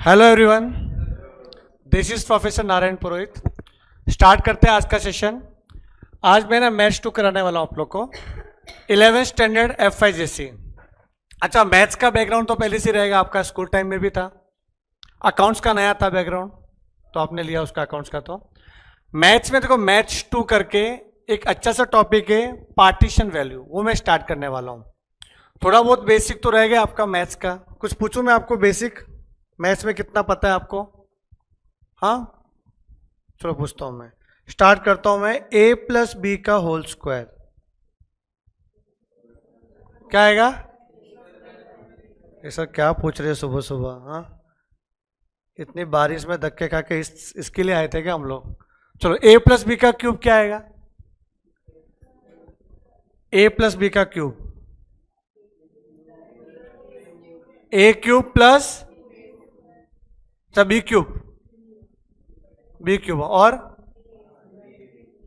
Hello everyone, this is professor Narayan Purohit. Start करते हैं आज का सेशन। आज मैं मैथ्स 2 कराने वाला हूँ आप लोग को, 11th स्टैंडर्ड FIJC। अच्छा, मैथ्स का बैकग्राउंड तो पहले से रहेगा, आपका स्कूल टाइम में भी था। अकाउंट्स का नया था बैकग्राउंड, तो आपने लिया उसका अकाउंट्स का। तो मैथ्स में देखो, मैथ्स 2 करके एक अच्छा सा टॉपिक है पार्टीशन वैल्यू, वो मैं स्टार्ट करने वाला हूँ। थोड़ा बहुत बेसिक तो रहेगा आपका मैथ्स का। कुछ पूछूं मैं आपको, बेसिक मैथ्स में कितना पता है आपको? हाँ, चलो पूछता हूं मैं। स्टार्ट करता हूं मैं। a+b का होल स्क्वायर क्या आएगा? ये सर क्या पूछ रहे हैं सुबह सुबह? हाँ, इतनी बारिश में धक्के खा के इसके लिए आए थे क्या हम लोग? चलो, a+b का क्यूब क्या आएगा? a+b का cube a³ plus B cube और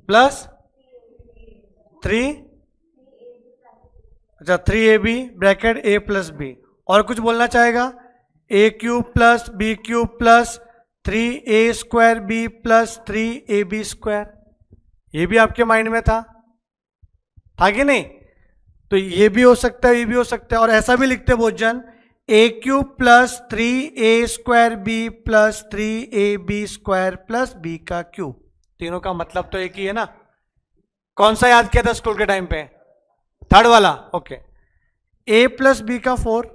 प्लस 3, अच्छा 3ab ब्रैकेट a+b। और कुछ बोलना चाहेगा? a³ plus b³ plus 3a² plus 3ab²। ये भी आपके माइंड में था कि नहीं? तो ये भी हो सकता है, ये भी हो सकता है। और ऐसा भी लिखते बहुत जन, a³ plus 3a² plus 3ab² plus b का क्यूब। तीनों का मतलब तो एक ही है ना। कौन सा याद किया था स्कूल के टाइम पे? थर्ड वाला। ओके। a+b का 4।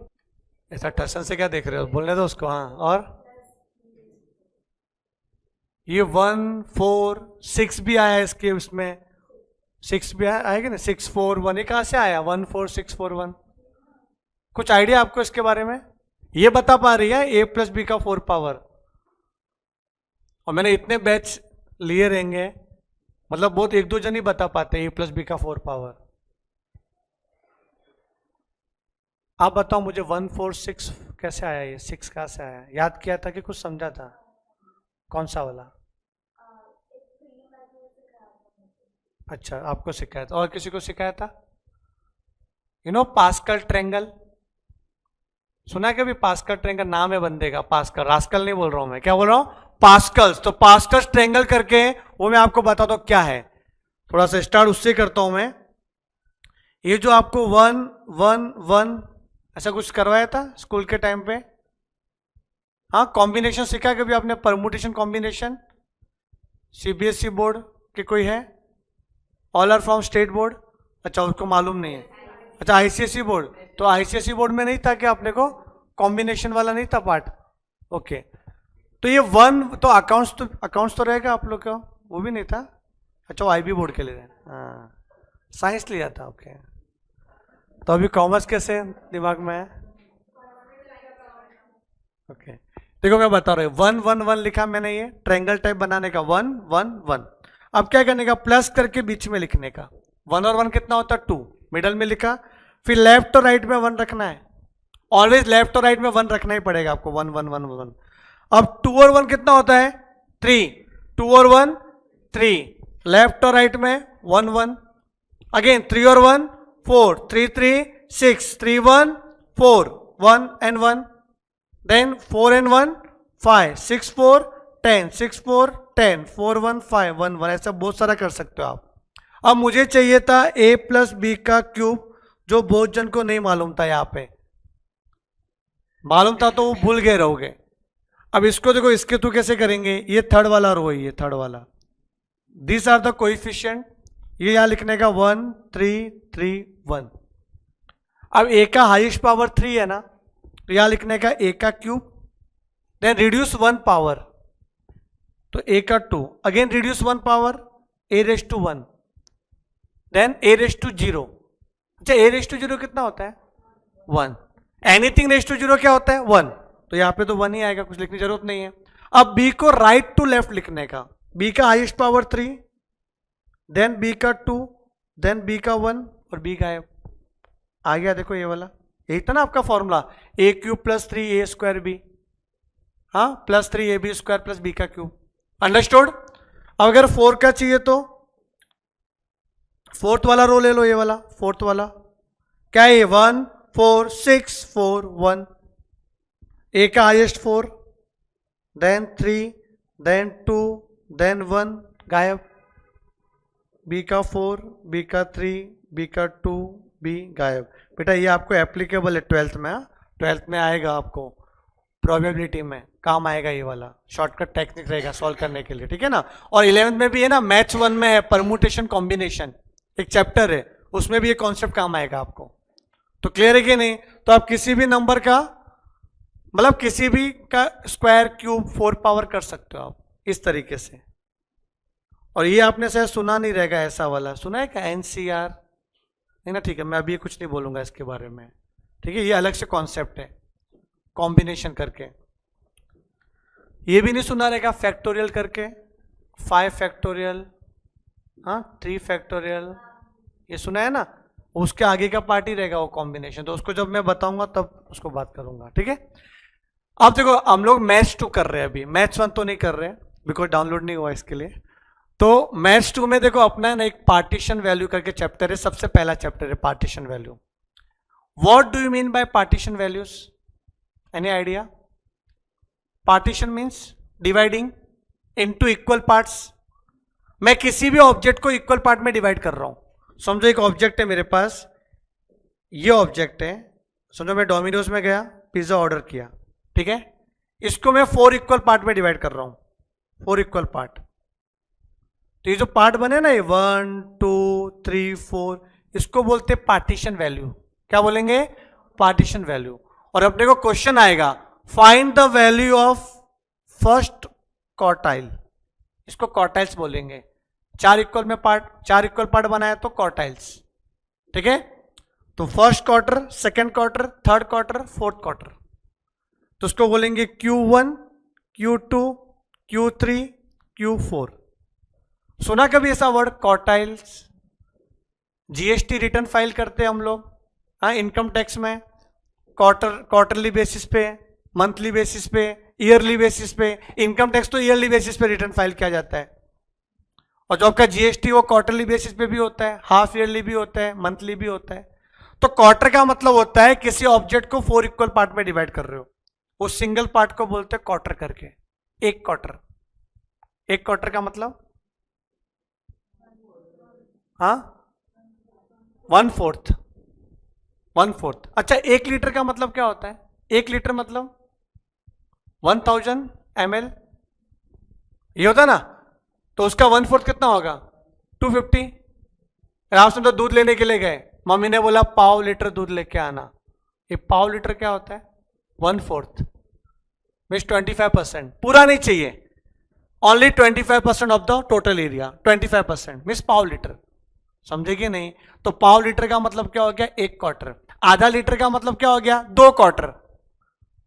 ऐसा टसन से क्या देख रहे हो, बोलने दो उसको। हाँ, और ये 1 4 6 भी आया इसके, उसमें 6 भी आएगा ना। 6 4 1, ये कहां से आया? 1 4 6 4 1। कुछ आइडिया आपको इसके बारे में? ये बता पा रही है a+b का 4 पावर। और मैंने इतने बैच लिए रहेंगे, मतलब बहुत एक दो जन ही बता पाते a+b का 4 पावर। आप बताओ मुझे, 1 4 6 कैसे आया? ये 6 कहां से आया? याद किया था कि कुछ समझा था? कौन सा वाला? अच्छा, आपको सिखाया था। और किसी को सिखाया था? पास्कल ट्रायंगल सुना है कभी? पास्कल ट्रायंगल नाम है बंदे का, पास्कल। रास्कल नहीं बोल रहा हूं मैं, क्या बोल रहा हूं? पास्कल्स। तो पास्कल्स ट्रायंगल करके वो मैं आपको बताता हूं क्या है। थोड़ा सा स्टार्ट उससे करता हूं मैं। ये जो आपको 1 1 1 ऐसा कुछ करवाया था स्कूल के टाइम पे? हाँ, कॉम्बिनेशन सीखा कभी आपने? Permutation combination. CBSE बोर्ड के कोई है? All are from state board? अच्छा, उसको मालूम नहीं है। अच्छा, ICSE बोर्ड। तो ICSE बोर्ड में नहीं था क्या अपने को? कॉम्बिनेशन वाला नहीं था पार्ट? ओके। तो ये 1 तो अकाउंट्स तो रहेगा आप लोग का, वो भी नहीं था? अच्छा, वो IB बोर्ड के लिए। हाँ, साइंस लिया था। ओके। तो अभी कॉमर्स कैसे दिमाग में है? ओके, देखो मैं बता रहा हूँ। 1 1 1 लिखा मैंने, ये ट्रायंगल टाइप बनाने का 1 1 1। अब क्या करने का? प्लस करके बीच में लिखने का। 1 और 1 कितना होता है? 2। मिडल में लिखा। फिर लेफ्ट और राइट में 1 रखना है। ऑलवेज लेफ्ट और राइट में 1 रखना ही पड़ेगा आपको। 1 1 1 1। अब 2 और 1 कितना होता है? 3। 2 और 1 3। लेफ्ट और राइट में 1 1। अगेन 3 और 1 4। 3 3 6। 3 1 4 1 and 1। Then 4 and 1 5 6 4 10 6 4 10 4 1 5 1 1। ऐसा बहुत सारा कर सकते हो आप। अब मुझे चाहिए था a+b का क्यूब, जो बहुत जन को नहीं मालूम था। यहां पे मालूम था तो वो भूल गए रहोगे। अब इसको देखो, इसके थ्रू कैसे करेंगे? ये थर्ड वाला रो है, ये थर्ड वाला। This are the coefficient. ये यहां लिखने का 1 3 3 1। अब a का हाईएस्ट पावर 3 है ना, तो यहां लिखने का a का क्यूब। देन रिड्यूस 1 पावर, तो a का 2। Again reduce 1 power, a⁻1। Then a⁻0। अच्छा, a⁻0 कितना होता है? 1। एनीथिंग ⁻0 क्या होता है? 1। तो यहां पे तो 1 ही आएगा, कुछ लिखने की जरूरत नहीं है। अब b को राइट टू लेफ्ट लिखने का। b का हाईएस्ट पावर 3, देन b का 2, देन b का 1 और b गायब। आ गया देखो ये वाला। यही था ना आपका formula, a³ plus 3a² b, हाँ, प्लस 3ab² प्लस b का क्यूब। अंडरस्टूड? अब अगर 4 का चाहिए तो फोर्थ वाला रो ले लो, ये वाला फोर्थ वाला। क्या है? 1 4 6 4 1। ए का हाईएस्ट 4, देन 3, देन 2, देन 1, गायब। बी का 4, बी का 3, बी का 2, बी गायब। बेटा ये आपको एप्लीकेबल है 12th में, 12th में आएगा आपको, प्रोबेबिलिटी में काम आएगा, ये वाला शॉर्टकट टेक्निक रहेगा सॉल्व करने के लिए, ठीक है ना। और 11th में भी है ना, मैथ्स 1 में है परमुटेशन कॉम्बिनेशन, एक चैप्टर है, उसमें भी ये कॉन्सेप्ट काम आएगा आपको। तो क्लियर है कि नहीं? तो आप किसी भी नंबर का मतलब किसी भी का स्क्वायर, क्यूब, 4 पावर कर सकते हो आप इस तरीके से। और ये आपने शायद सुना नहीं रहेगा, ऐसा वाला सुना है क्या, एनसीआर? नहीं ना, ठीक है, मैं अभी कुछ नहीं बोलूंगा इसके बारे में, ठीक है, ये अलग से कॉन्सेप्ट है, कॉम्बिनेशन करके। ये भी नहीं सुना रहेगा फैक्टोरियल करके, 5 फैक्टोरियल, हाँ 3 फैक्टोरियल, ये सुना है ना, उसके आगे का पार्ट ही रहेगा वो कॉम्बिनेशन, तो उसको जब मैं बताऊंगा तब उसको बात करूंगा, ठीक है। अब देखो हम लोग मैथ्स 2 कर रहे हैं अभी, मैथ्स 1 तो नहीं कर रहे हैं बिकॉज डाउनलोड नहीं हुआ इसके लिए। तो मैथ्स 2 में देखो अपना ना एक पार्टीशन वैल्यू करके चैप्टर है, सबसे पहला चैप्टर है partition value. What do you mean by partition values? Any idea? Partition means dividing into equal parts. मैं किसी भी ऑब्जेक्ट को इक्वल पार्ट में डिवाइड कर रहा हूं। समझो एक ऑब्जेक्ट है मेरे पास, ये ऑब्जेक्ट है, समझो मैं डोमिनोज में गया, पिज्जा ऑर्डर किया, ठीक है, इसको मैं 4 इक्वल पार्ट में डिवाइड कर रहा हूं, 4 इक्वल पार्ट। तो ये जो पार्ट बने ना, ये 1 2 3 4, इसको बोलते हैं पार्टीशन वैल्यू। क्या बोलेंगे? Partition value. और अपने को क्वेश्चन आएगा, find the value of first quartile, इसको क्वार्टाइल्स बोलेंगे। 4 इक्वल पार्ट बनाया तो क्वार्टाइल्स, ठीक है। तो first quarter, second quarter, third quarter, fourth quarter, तो उसको बोलेंगे Q1, Q2, Q3, Q4। सुना कभी ऐसा word quartiles? GST return file करते हैं हम लोग, हाँ, इनकम टैक्स में, क्वार्टरली बेसिस पे, मंथली बेसिस पे, ईयरली बेसिस पे। इनकम टैक्स तो ईयरली बेसिस पे रिटर्न फाइल किया जाता है, और जो आपका जीएसटी वो क्वार्टरली बेसिस पे भी होता है, हाफ ईयरली भी होता है, मंथली भी होता है। तो क्वार्टर का मतलब होता है किसी ऑब्जेक्ट को 4 इक्वल पार्ट में डिवाइड कर रहे हो, उस सिंगल पार्ट को बोलते हैं क्वार्टर करके। एक क्वार्टर, एक क्वार्टर का मतलब, हाँ, 1/4, 1/4। अच्छा, 1 लीटर का मतलब क्या होता है? 1 लीटर मतलब 1000 ml, ये होता है ना, तो उसका 1/4 कितना होगा? 250। आप समझो दूध लेने के लिए गए, मम्मी ने बोला पाव लीटर दूध लेके आना, ये पाव लीटर क्या होता है? 1/4 मीन्स 25%। पूरा नहीं चाहिए, only 25% of the total area, 25% means pav litre. समझे कि नहीं? तो पाव लीटर का मतलब क्या हो गया? 1 क्वार्टर। आधा लीटर का मतलब क्या हो गया? 2 क्वार्टर।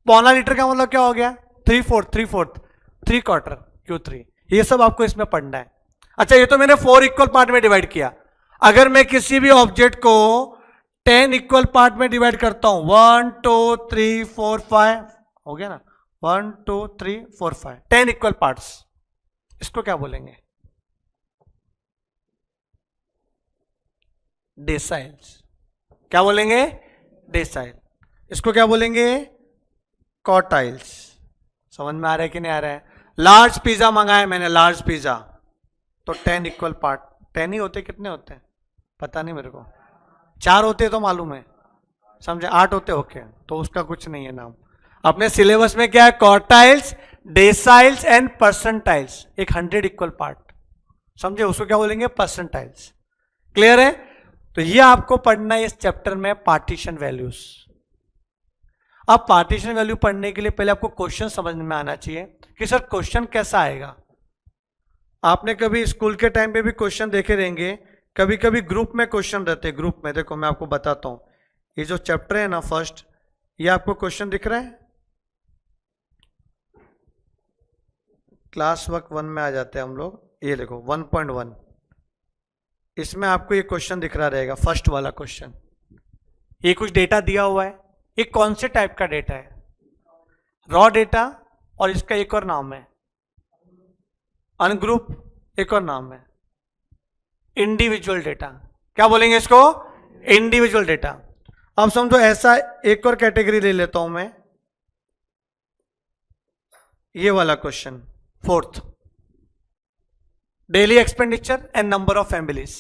पौना लीटर का मतलब क्या हो गया? 3/4, 3 क्वार्टर, Q3। ये सब आपको इसमें पढ़ना है। अच्छा, ये तो मैंने 4 इक्वल पार्ट में डिवाइड किया। अगर मैं किसी भी ऑब्जेक्ट को 10 इक्वल पार्ट में डिवाइड करता हूं, 1 2 3 4 5, हो गया ना, 1 2 3 4 5, 10 इक्वल पार्ट्स, इसको क्या बोलेंगे? डेसाइल्स। क्या बोलेंगे? डेसाइल। इसको क्या बोलेंगे? क्वार्टाइल्स। समझ में आ रहा है कि नहीं आ रहा है? लार्ज पिज्जा मंगाया मैंने, लार्ज पिज्जा, तो 10 इक्वल पार्ट। 10 ही होते, कितने होते हैं पता नहीं मेरे को, 4 होते तो मालूम है, समझे, 8 होते, ओके, तो उसका कुछ नहीं है नाम। अपने सिलेबस में क्या है? Quartiles, deciles and percentiles. एक 100 इक्वल पार्ट, समझे, उसको क्या बोलेंगे? परसेंटाइल्स। क्लियर है? तो ये आपको पढ़ना है इस चैप्टर में, पार्टीशन वैल्यूज। अब पार्टीशन वैल्यू पढ़ने के लिए पहले आपको क्वेश्चन समझ में आना चाहिए कि सर क्वेश्चन कैसा आएगा। आपने कभी स्कूल के टाइम पे भी क्वेश्चन देखे रहेंगे, कभी कभी ग्रुप में क्वेश्चन रहते हैं। ग्रुप में देखो मैं आपको बताता हूं, ये जो चैप्टर है ना फर्स्ट, ये आपको क्वेश्चन दिख रहा है, क्लास वर्क 1 में आ जाते हैं हम लोग। ये देखो 1.1, इसमें आपको ये क्वेश्चन दिख रहा रहेगा, फर्स्ट वाला क्वेश्चन। ये कुछ डेटा दिया हुआ है, ये कौन से टाइप का डेटा है? रॉ डेटा, और इसका एक और नाम है अनग्रुप, एक और नाम है इंडिविजुअल डेटा। क्या बोलेंगे इसको? Individual data. अब समझो ऐसा एक और कैटेगरी ले लेता हूं मैं, ये वाला question fourth, daily expenditure and number of families,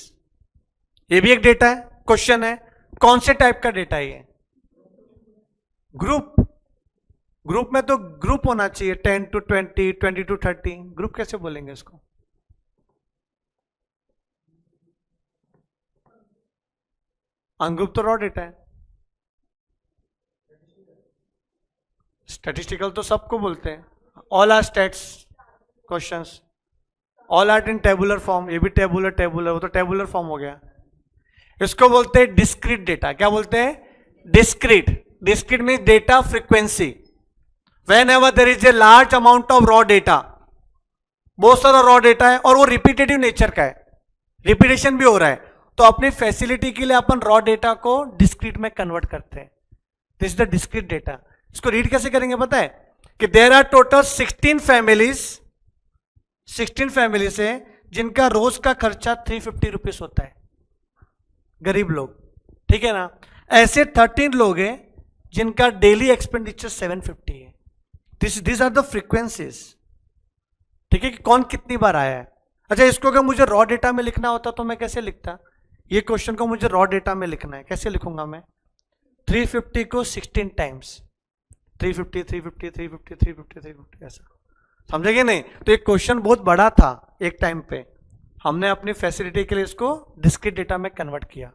ये भी एक डेटा है, क्वेश्चन है। कौन से टाइप का डेटा है ये? ग्रुप। ग्रुप में तो ग्रुप होना चाहिए 10 to 20, 20 to 30, ग्रुप कैसे बोलेंगे इसको? अनग्रुप तो रॉ डेटा है। स्टैटिस्टिकल तो सबको बोलते हैं, all are stats questions, all are in tabular form, ये भी टेबुलर टेबुलर, वो तो टेबुलर फॉर्म हो गया। इसको बोलते हैं डिस्क्रीट डेटा। क्या बोलते हैं? Discrete. Discrete means data frequency. When ever there is a large amount of raw data, बहुत सारा रॉ डेटा है और वो रिपीटेटिव नेचर का है, रिपीटेशन भी हो रहा है, तो अपनी फैसिलिटी के लिए अपन रॉ डेटा को डिस्क्रीट में कन्वर्ट करते हैं। This is the discrete data. इसको रीड कैसे करेंगे पता है? कि there are total 16 families, 16 families है जिनका रोज का खर्चा 350 रुपीज होता है, गरीब लोग, ठीक है ना। ऐसे 13 लोग हैं जिनका डेली एक्सपेंडिचर 750 है। दिस आर द फ्रीक्वेंसीज, ठीक है, कि कौन कितनी बार आया है। अच्छा, इसको अगर मुझे रॉ डेटा में लिखना होता तो मैं कैसे लिखता? ये क्वेश्चन को मुझे रॉ डेटा में लिखना है, कैसे लिखूंगा मैं? 350 को 16 टाइम्स, 350 350 350 350 350, ऐसा, समझेंगे नहीं? तो एक क्वेश्चन बहुत बड़ा था एक टाइम पे, हमने अपनी फैसिलिटी के लिए इसको डिस्क्रीट डेटा में कन्वर्ट किया।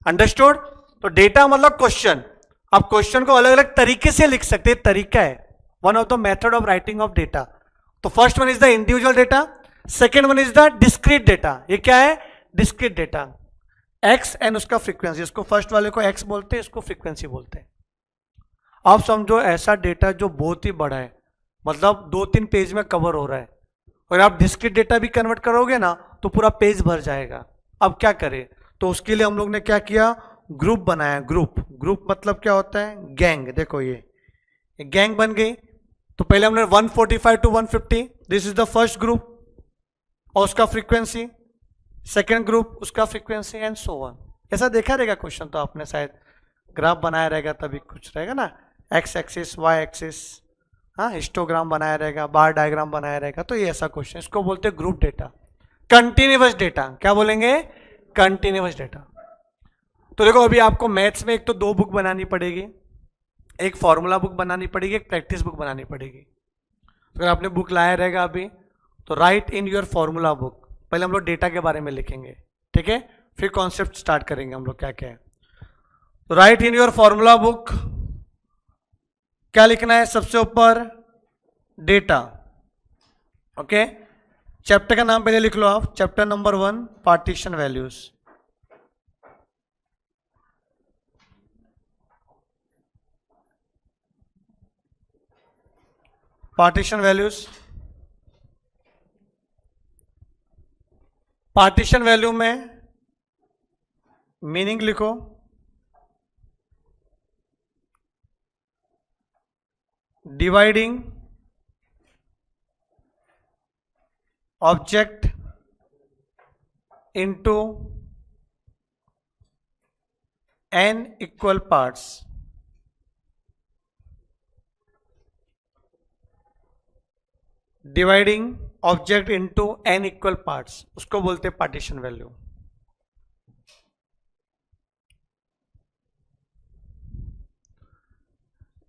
अंडरस्टूड? तो डेटा मतलब क्वेश्चन। आप क्वेश्चन को अलग अलग तरीके से लिख सकते हैं, तरीका है, one of the method of writing of data. तो first one is the individual data, second one is the discrete data. ये क्या है? डिस्क्रीट डेटा, एक्स एंड उसका फ्रीक्वेंसी। इसको फर्स्ट वाले को एक्स बोलते हैं, इसको फ्रीक्वेंसी बोलते हैं। आप समझो ऐसा डेटा जो बहुत ही बड़ा है, मतलब 2-3 पेज में कवर हो रहा है, और आप डिस्क्रीट डेटा भी कन्वर्ट करोगे ना तो पूरा पेज भर जाएगा। अब क्या करें? तो उसके लिए हम लोग ने क्या किया? ग्रुप बनाया। ग्रुप, ग्रुप मतलब क्या होता है? गैंग। देखो ये गैंग बन गई। तो पहले हमने 145 to 150, this is the first group और उसका फ्रीक्वेंसी, सेकेंड ग्रुप उसका फ्रीक्वेंसी, एंड सो ऑन। ऐसा देखा रहेगा क्वेश्चन, तो आपने शायद ग्राफ बनाया रहेगा, तभी कुछ रहेगा ना, एक्स एक्सिस वाई एक्सिस, हाँ, हिस्टोग्राम बनाया रहेगा, बार डायग्राम बनाया रहेगा। तो ये ऐसा क्वेश्चन, इसको बोलते हैं ग्रुप डेटा। कंटिन्यूअस डेटा, क्या बोलेंगे? Continuous data. तो देखो अभी आपको मैथ्स में एक तो 2 बुक बनानी पड़ेगी, एक फॉर्मूला बुक बनानी पड़ेगी, एक प्रैक्टिस बुक बनानी पड़ेगी। अगर आपने बुक लाया रहेगा अभी, तो right in your formula book. पहले हम लोग डेटा के बारे में लिखेंगे, ठीक है, फिर कॉन्सेप्ट स्टार्ट करेंगे हम लोग क्या क्या है। तो right in your formula book क्या लिखना है? सबसे ऊपर डेटा, ओके। चैप्टर का नाम पहले लिख लो आप, chapter number 1, partition values. Partition values, partition value में मीनिंग लिखो, dividing object into n equal parts. Dividing object into n equal parts, उसको बोलते हैं पार्टीशन वैल्यू।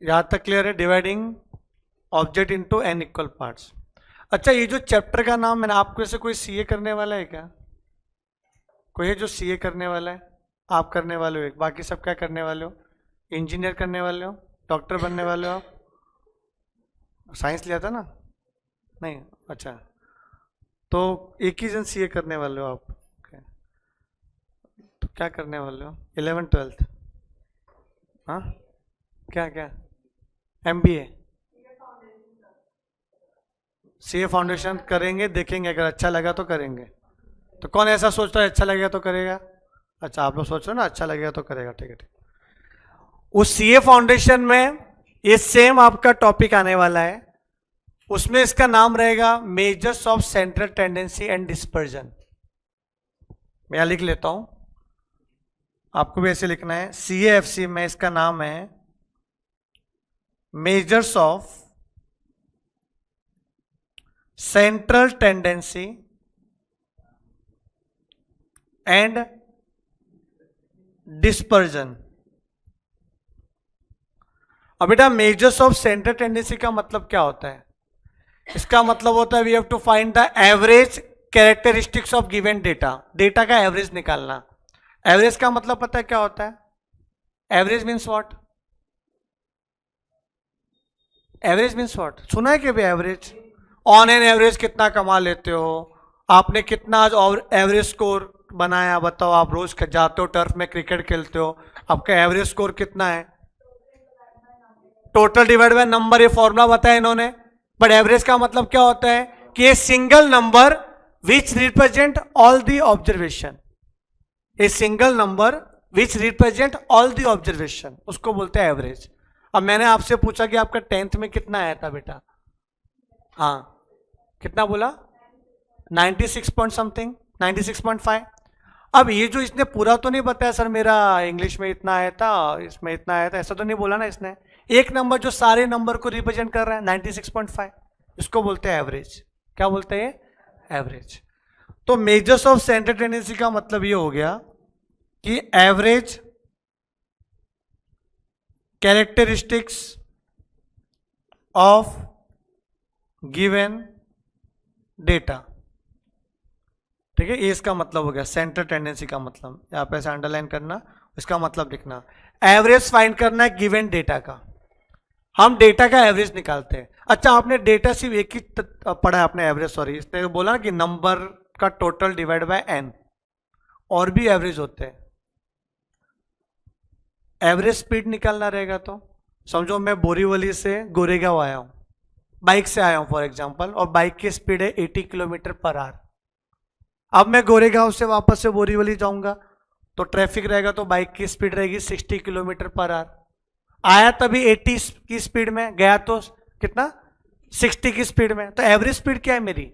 यहां तक क्लियर है? Dividing object into n equal parts. अच्छा, ये जो चैप्टर का नाम मैंने आपको, से कोई सीए करने वाला है क्या? कोई है जो सीए करने वाला है? आप करने वाले हो एक, बाकी सब क्या करने वाले हो? इंजीनियर करने वाले हो, डॉक्टर बनने वाले हो आप? साइंस लिया था ना? नहीं, अच्छा, तो एक ही जन सीए करने वाले हो आप। okay. तो क्या करने वाले हो? 11th 12th? हाँ, क्या क्या? एमबीए, सीए फाउंडेशन करेंगे, देखेंगे, अगर अच्छा लगा तो करेंगे। तो कौन ऐसा सोचता है अच्छा लगेगा तो करेगा? अच्छा, आप लोग सोच रहे हो ना अच्छा लगेगा तो करेगा, ठीक है ठीक। उस सीए फाउंडेशन में ये सेम आपका टॉपिक आने वाला है, उसमें इसका नाम रहेगा measures of central tendency and dispersion. मैं लिख लेता हूं, आपको भी ऐसे लिखना है। सीएएफसी में इसका नाम है measures of central tendency and dispersion. अब बेटा मेजर्स ऑफ सेंट्रल टेंडेंसी का मतलब क्या होता है? इसका मतलब होता है we have to find the average characteristics of given data. Data का एवरेज निकालना। एवरेज का मतलब पता है क्या होता है? Average means what? Average means what? सुना है कि भाई एवरेज, ऑन एन एवरेज कितना कमा लेते हो, आपने कितना एवरेज स्कोर बनाया, बताओ। आप रोज जाते हो टर्फ में क्रिकेट खेलते हो, आपका एवरेज स्कोर कितना है? टोटल डिवाइड बाय नंबर, ये फॉर्मूला बताया इन्होंने। बट एवरेज का मतलब क्या होता है कि ये single number which represent all the observation, a single number which represent all the observation, उसको बोलते हैं एवरेज। अब मैंने आपसे पूछा कि आपका 10th में कितना आया था बेटा? हाँ, कितना बोला? 96 पॉइंट समथिंग, 96.5। अब ये जो इसने पूरा तो नहीं बताया सर मेरा इंग्लिश में इतना आया था, इसमें इतना आया था, ऐसा तो नहीं बोला ना इसने। एक नंबर जो सारे नंबर को रिप्रेजेंट कर रहा है 96.5, इसको बोलते हैं एवरेज। क्या बोलते हैं? एवरेज। तो मेजर्स ऑफ सेंट्रल टेंडेंसी का मतलब ये हो गया कि average characteristics of given data. ठीक है, ये इसका मतलब हो गया सेंट्रल टेंडेंसी का मतलब। यहाँ पे ऐसे अंडरलाइन करना, इसका मतलब लिखना। एवरेज फाइंड करना है गिवन डेटा का। हम डेटा का एवरेज निकालते हैं। अच्छा, आपने डेटा सिर्फ एक ही पढ़ा है आपने एवरेज, सॉरी, इसने बोला ना कि नंबर का टोटल डिवाइड बाय एन, और भी एवरेज होते हैं। एवरेज स्पीड निकालना रहेगा तो समझो मैं बोरीवली से गोरेगांव आया हूं, बाइक से आया हूं फॉर एग्जांपल, और बाइक की स्पीड है 80 किलोमीटर पर आवर। अब मैं गोरेगांव से वापस से बोरीवली जाऊंगा तो ट्रैफिक रहेगा, तो बाइक की स्पीड रहेगी 60 किलोमीटर पर आवर। आया तभी 80 की स्पीड में, गया तो कितना? 60 की स्पीड में। तो एवरेज स्पीड क्या है मेरी?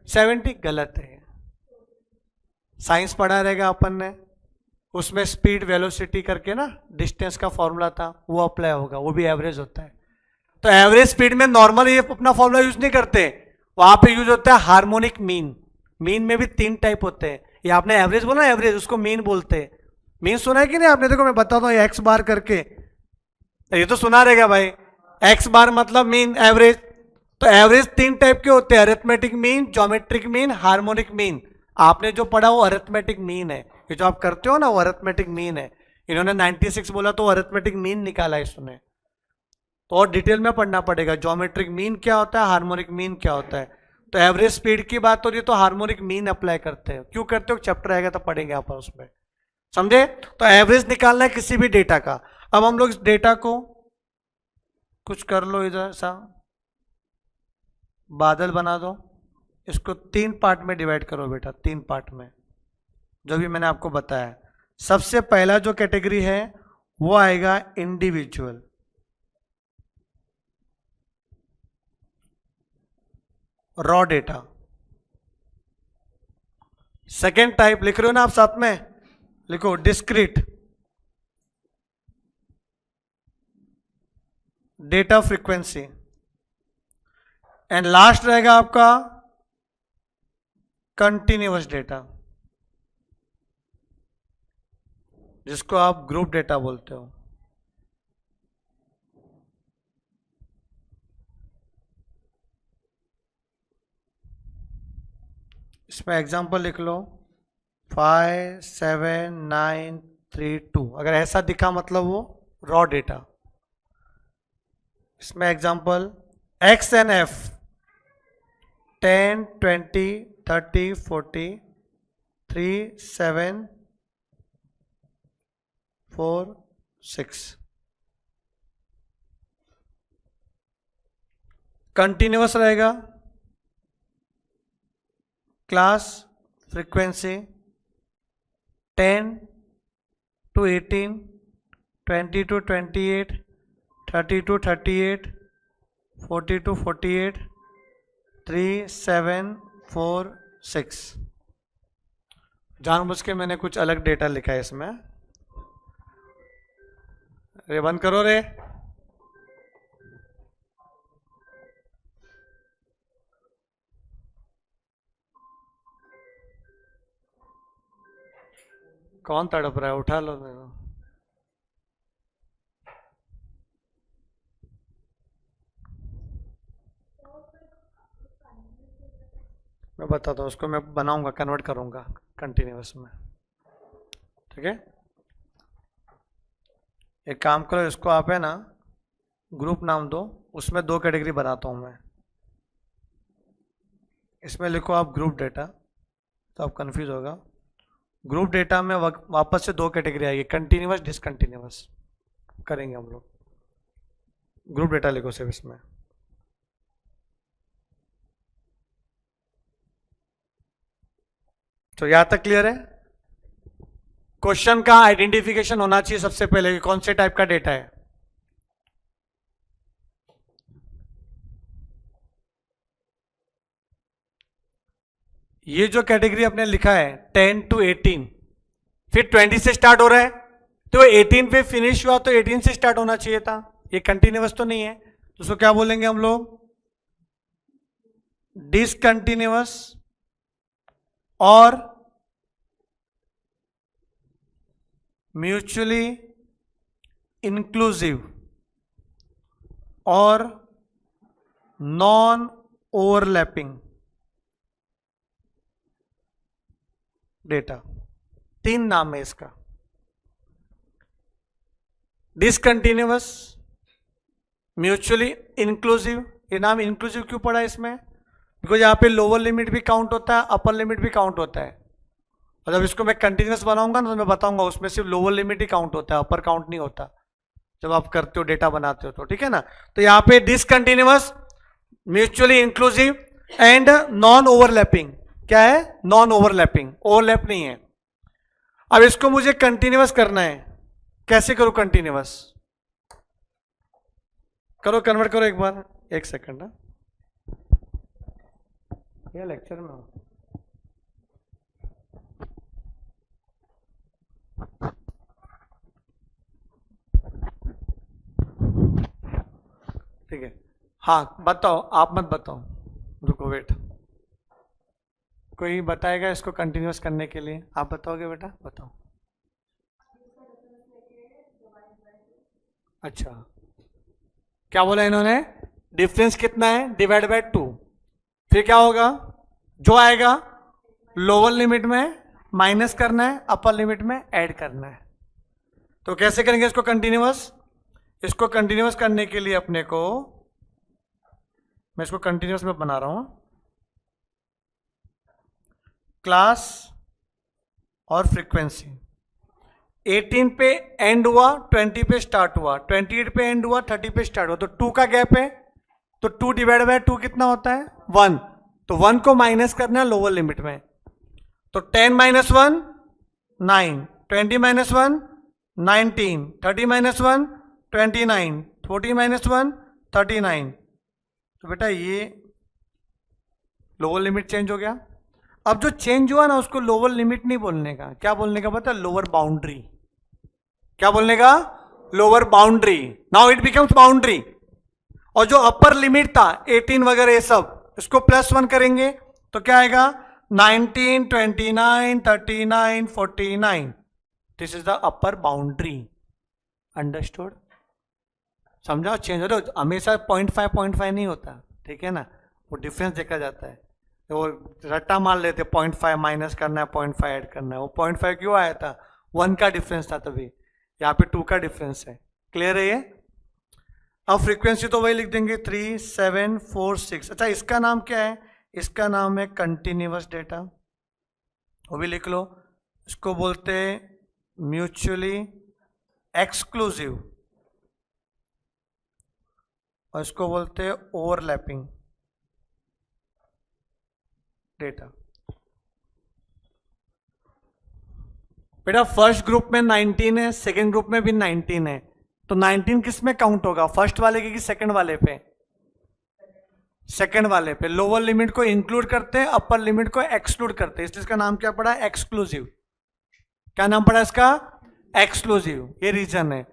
70। गलत है। साइंस पढ़ा रहेगा अपन ने, उसमें स्पीड वेलोसिटी करके ना डिस्टेंस का फॉर्मूला था, वो अप्लाई होगा, वो भी एवरेज होता है। तो एवरेज स्पीड में नॉर्मल ये अपना फॉर्मूला यूज नहीं करते, वहां पे यूज होता है हार्मोनिक मीन। मीन में भी 3 टाइप होते हैं। ये आपने एवरेज बोला, एवरेज, उसको मीन बोलते हैं। मीन सुना है कि नहीं आपने? देखो मैं बताता हूँ, एक्स बार करके, ये तो सुना रहेगा भाई। एक्स बार मतलब मीन, एवरेज। तो एवरेज 3 टाइप के होते हैं, arithmetic mean, geometric mean, harmonic mean. आपने जो पढ़ा वो अरिथमेटिक मीन है, ये जो आप करते हो ना वो अरिथमेटिक मीन है। इन्होंने 96 बोला तो अरिथमेटिक मीन निकाला इसने, तो और डिटेल में पढ़ना पड़ेगा ज्योमेट्रिक मीन क्या होता है, हार्मोनिक मीन क्या होता है। तो एवरेज स्पीड की बात हो रही है तो हार्मोनिक मीन अप्लाई करते हैं। क्यों करते हो? चैप्टर आएगा तो पढ़ेंगे आप उसमें, समझे? तो एवरेज निकालना है किसी भी डेटा का। अब हम लोग इस डेटा को कुछ कर लो, इधर सा बादल बना दो, इसको 3 पार्ट में डिवाइड करो बेटा, 3 पार्ट में, जो भी मैंने आपको बताया। सबसे पहला जो कैटेगरी है वो आएगा individual, raw data. Second type लिख रहे हो ना आप साथ में, लिखो discrete data frequency. And last रहेगा आपका कंटिन्यूअस डेटा, जिसको आप ग्रुप डेटा बोलते हो। इसमें एग्जांपल लिख लो 5 7 9 3 2। अगर ऐसा दिखा मतलब वो रॉ डेटा। इसमें example x and F 10 20 30 40 3 7 4 6। Continuous रहेगा class frequency 10 to 18, 20 to 28, 30 to 38, 40 to 48, 3 7 4 6। जानबूझ के मैंने कुछ अलग डेटा लिखा है इसमें। रे बंद करो रे। कौन तड़प रहा है? उठा लो मेरे को। मैं बताता हूँ उसको, मैं बनाऊंगा, कन्वर्ट करूंगा कंटिन्यूअस में, ठीक है। एक काम करो, इसको आप है ना ग्रुप नाम दो, उसमें 2 कैटेगरी बनाता हूँ मैं। इसमें लिखो आप ग्रुप डेटा, तो आप कंफ्यूज होगा। ग्रुप डेटा में वापस से 2 कैटेगरी आएगी, कंटिन्यूअस डिसकंटिन्यूअस करेंगे हम लोग। ग्रुप डेटा लिखो सिर्फ इसमें। तो यहां तक क्लियर है? क्वेश्चन का आइडेंटिफिकेशन होना चाहिए सबसे पहले कि कौन से टाइप का डेटा है। ये जो कैटेगरी आपने लिखा है 10 to 18, फिर 20 से स्टार्ट हो रहा है, तो 18 पे फिनिश हुआ तो 18 से स्टार्ट होना चाहिए था। ये कंटिन्यूअस तो नहीं है, तो उसको क्या बोलेंगे हम लोग? डिसकंटिन्यूअस और म्यूचुअली इंक्लूसिव और नॉन ओवरलैपिंग डेटा। 3 नाम है इसका। Discontinuous, mutually inclusive. ये नाम इंक्लूसिव क्यों पड़ा इसमें? बिकॉज यहां पे लोअर लिमिट भी काउंट होता है, अपर लिमिट भी काउंट होता है। और जब इसको मैं कंटिन्यूअस बनाऊंगा ना तो मैं बताऊंगा उसमें सिर्फ लोअर लिमिट ही काउंट होता है, अपर काउंट नहीं होता जब आप करते हो, डेटा बनाते हो तो, ठीक है ना। तो यहां पे discontinuous, mutually inclusive and non overlapping. क्या है? नॉन ओवरलैपिंग, ओवरलैप नहीं है। अब इसको मुझे कंटिन्यूअस करना है, कैसे करूं कंटिन्यूअस? करो, कन्वर्ट करो एक बार। एक सेकंड ना, ये लेक्चर में हो। ठीक है, हाँ बताओ, आप मत बताओ, रुको वेट। कोई बताएगा इसको कंटिन्यूअस करने के लिए? आप बताओगे बेटा, बताओ। अच्छा, क्या बोला इन्होंने? डिफरेंस कितना है? Divide by 2। फिर क्या होगा? जो आएगा लोअर लिमिट में माइनस करना है, अपर लिमिट में ऐड करना है। तो कैसे करेंगे इसको कंटिन्यूअस? इसको कंटिन्यूअस करने के लिए अपने को, मैं इसको कंटिन्यूअस में बना रहा हूं, क्लास और फ्रीक्वेंसी। 18 पे एंड हुआ, 20 पे स्टार्ट हुआ, 28 पे एंड हुआ, 30 पे स्टार्ट हुआ, तो 2 का गैप है, तो 2 डिवाइड बाय 2 कितना होता है? 1। तो 1 को माइनस करना है लोअर लिमिट में, तो 10 माइनस 1 9, 20 माइनस 1 19, 30 माइनस 1 29, 40 माइनस 1 39। तो बेटा ये लोअर लिमिट चेंज हो गया। अब जो चेंज हुआ ना उसको लोअर लिमिट नहीं बोलने का, क्या बोलने का पता? Lower boundary. क्या बोलने का? Lower boundary. Now it becomes boundary. और जो अपर लिमिट था 18 वगैरह ये सब, इसको +1 करेंगे तो क्या आएगा? 19, 29, 39, 49। This is the upper boundary. Understood? समझा? चेंज हो रहा है, हमेशा 0.5 नहीं होता, ठीक है ना, वो डिफरेंस देखा जाता है। तो वो रट्टा मार लेते, 0.5 माइनस करना है, 0.5 ऐड करना है। वो 0.5 क्यों आया था? 1 का डिफरेंस था तभी, यहाँ पे 2 का डिफरेंस है। क्लियर है ये? अब फ्रीक्वेंसी तो वही लिख देंगे 3, 7, 4, 6। अच्छा, इसका नाम क्या है? इसका नाम है कंटिन्यूअस डेटा, वो भी लिख लो। इसको बोलते हैं म्यूचुअली एक्सक्लूसिव और इसको बोलते हैं ओवरलैपिंग डेटा। बेटा फर्स्ट ग्रुप में 19 है, सेकेंड ग्रुप में भी 19 है, तो 19 किस में काउंट होगा? फर्स्ट वाले के कि सेकेंड वाले पे? सेकेंड वाले पे। लोअर लिमिट को इंक्लूड करते हैं, अपर लिमिट को एक्सक्लूड करते हैं, इसलिए इसका नाम क्या पड़ा? एक्सक्लूसिव। क्या नाम पड़ा इसका? एक्सक्लूसिव। ये रीजन है।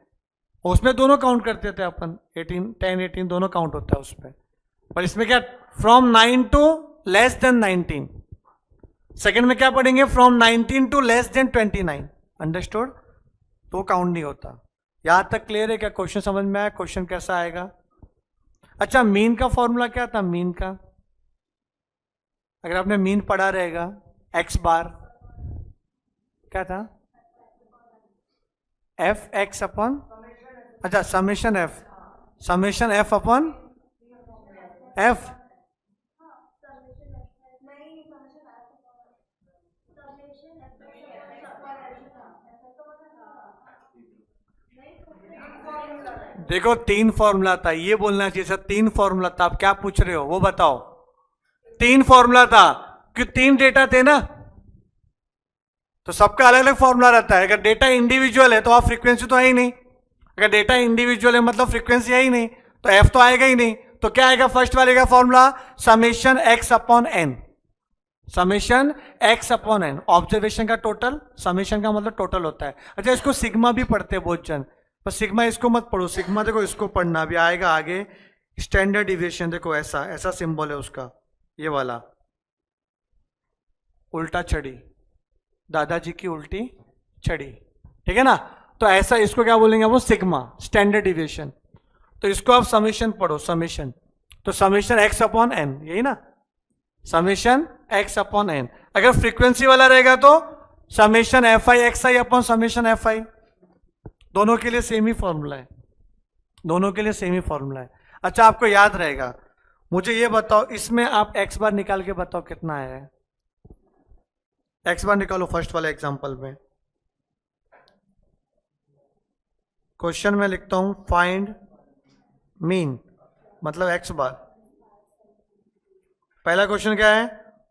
उसमें दोनों काउंट करते थे अपन, 18, 10, 18 दोनों काउंट होता है उसमें, पर इसमें क्या? From 9 to less than 19। Second में क्या पढ़ेंगे? From 19 to less than 29। Understood? तो काउंट नहीं होता। यहां तक क्लियर है क्या? क्वेश्चन समझ में आया? क्वेश्चन कैसा आएगा? अच्छा, मीन का फॉर्मूला क्या था? मीन का अगर आपने मीन पढ़ा रहेगा, एक्स बार क्या था? एफ एक्स अपॉन, अच्छा समेशन एफ अपॉन एफ। देखो 3 फॉर्मूला था, ये बोलना चाहिए सर 3 फॉर्मूला था। आप क्या पूछ रहे हो वो बताओ। 3 फॉर्मूला था कि 3 डेटा थे ना, तो सबका अलग अलग फॉर्मूला रहता है। अगर डेटा इंडिविजुअल है तो आप फ्रीक्वेंसी तो है ही नहीं। अगर डेटा इंडिविजुअल है मतलब फ्रीक्वेंसी है ही नहीं, तो एफ तो आएगा ही नहीं। तो क्या आएगा फर्स्ट वाले का formula? Summation X upon N. Summation X upon N, observation का टोटल, समेशन का मतलब टोटल होता है। अच्छा, इसको सिग्मा भी पढ़ते हैं बहुत जन, पर सिग्मा इसको मत पढ़ो। सिग्मा देखो इसको पढ़ना भी आएगा आगे। स्टैंडर्ड डिविएशन देखो ऐसा ऐसा सिंबल है उसका, ये वाला उल्टा छड़ी, दादाजी की उल्टी छड़ी, ठीक है ना? तो ऐसा इसको क्या बोलेंगे वो? Sigma, standard deviation. तो इसको आप समेशन पढ़ो, समेशन। तो समेशन एक्स अपॉन एन, यही ना? Summation X upon N. अगर फ्रीक्वेंसी वाला रहेगा तो summation F I X I upon summation F I. दोनों के लिए सेम ही फॉर्मूला है, दोनों के लिए सेम ही फॉर्मूला है। अच्छा, आपको याद रहेगा। मुझे ये बताओ, इसमें आप एक्स बार निकाल के बताओ कितना आया है। एक्स बार निकालो फर्स्ट वाले एग्जांपल में। क्वेश्चन में लिखता हूं फाइंड मीन, मतलब एक्स बार। पहला क्वेश्चन क्या है?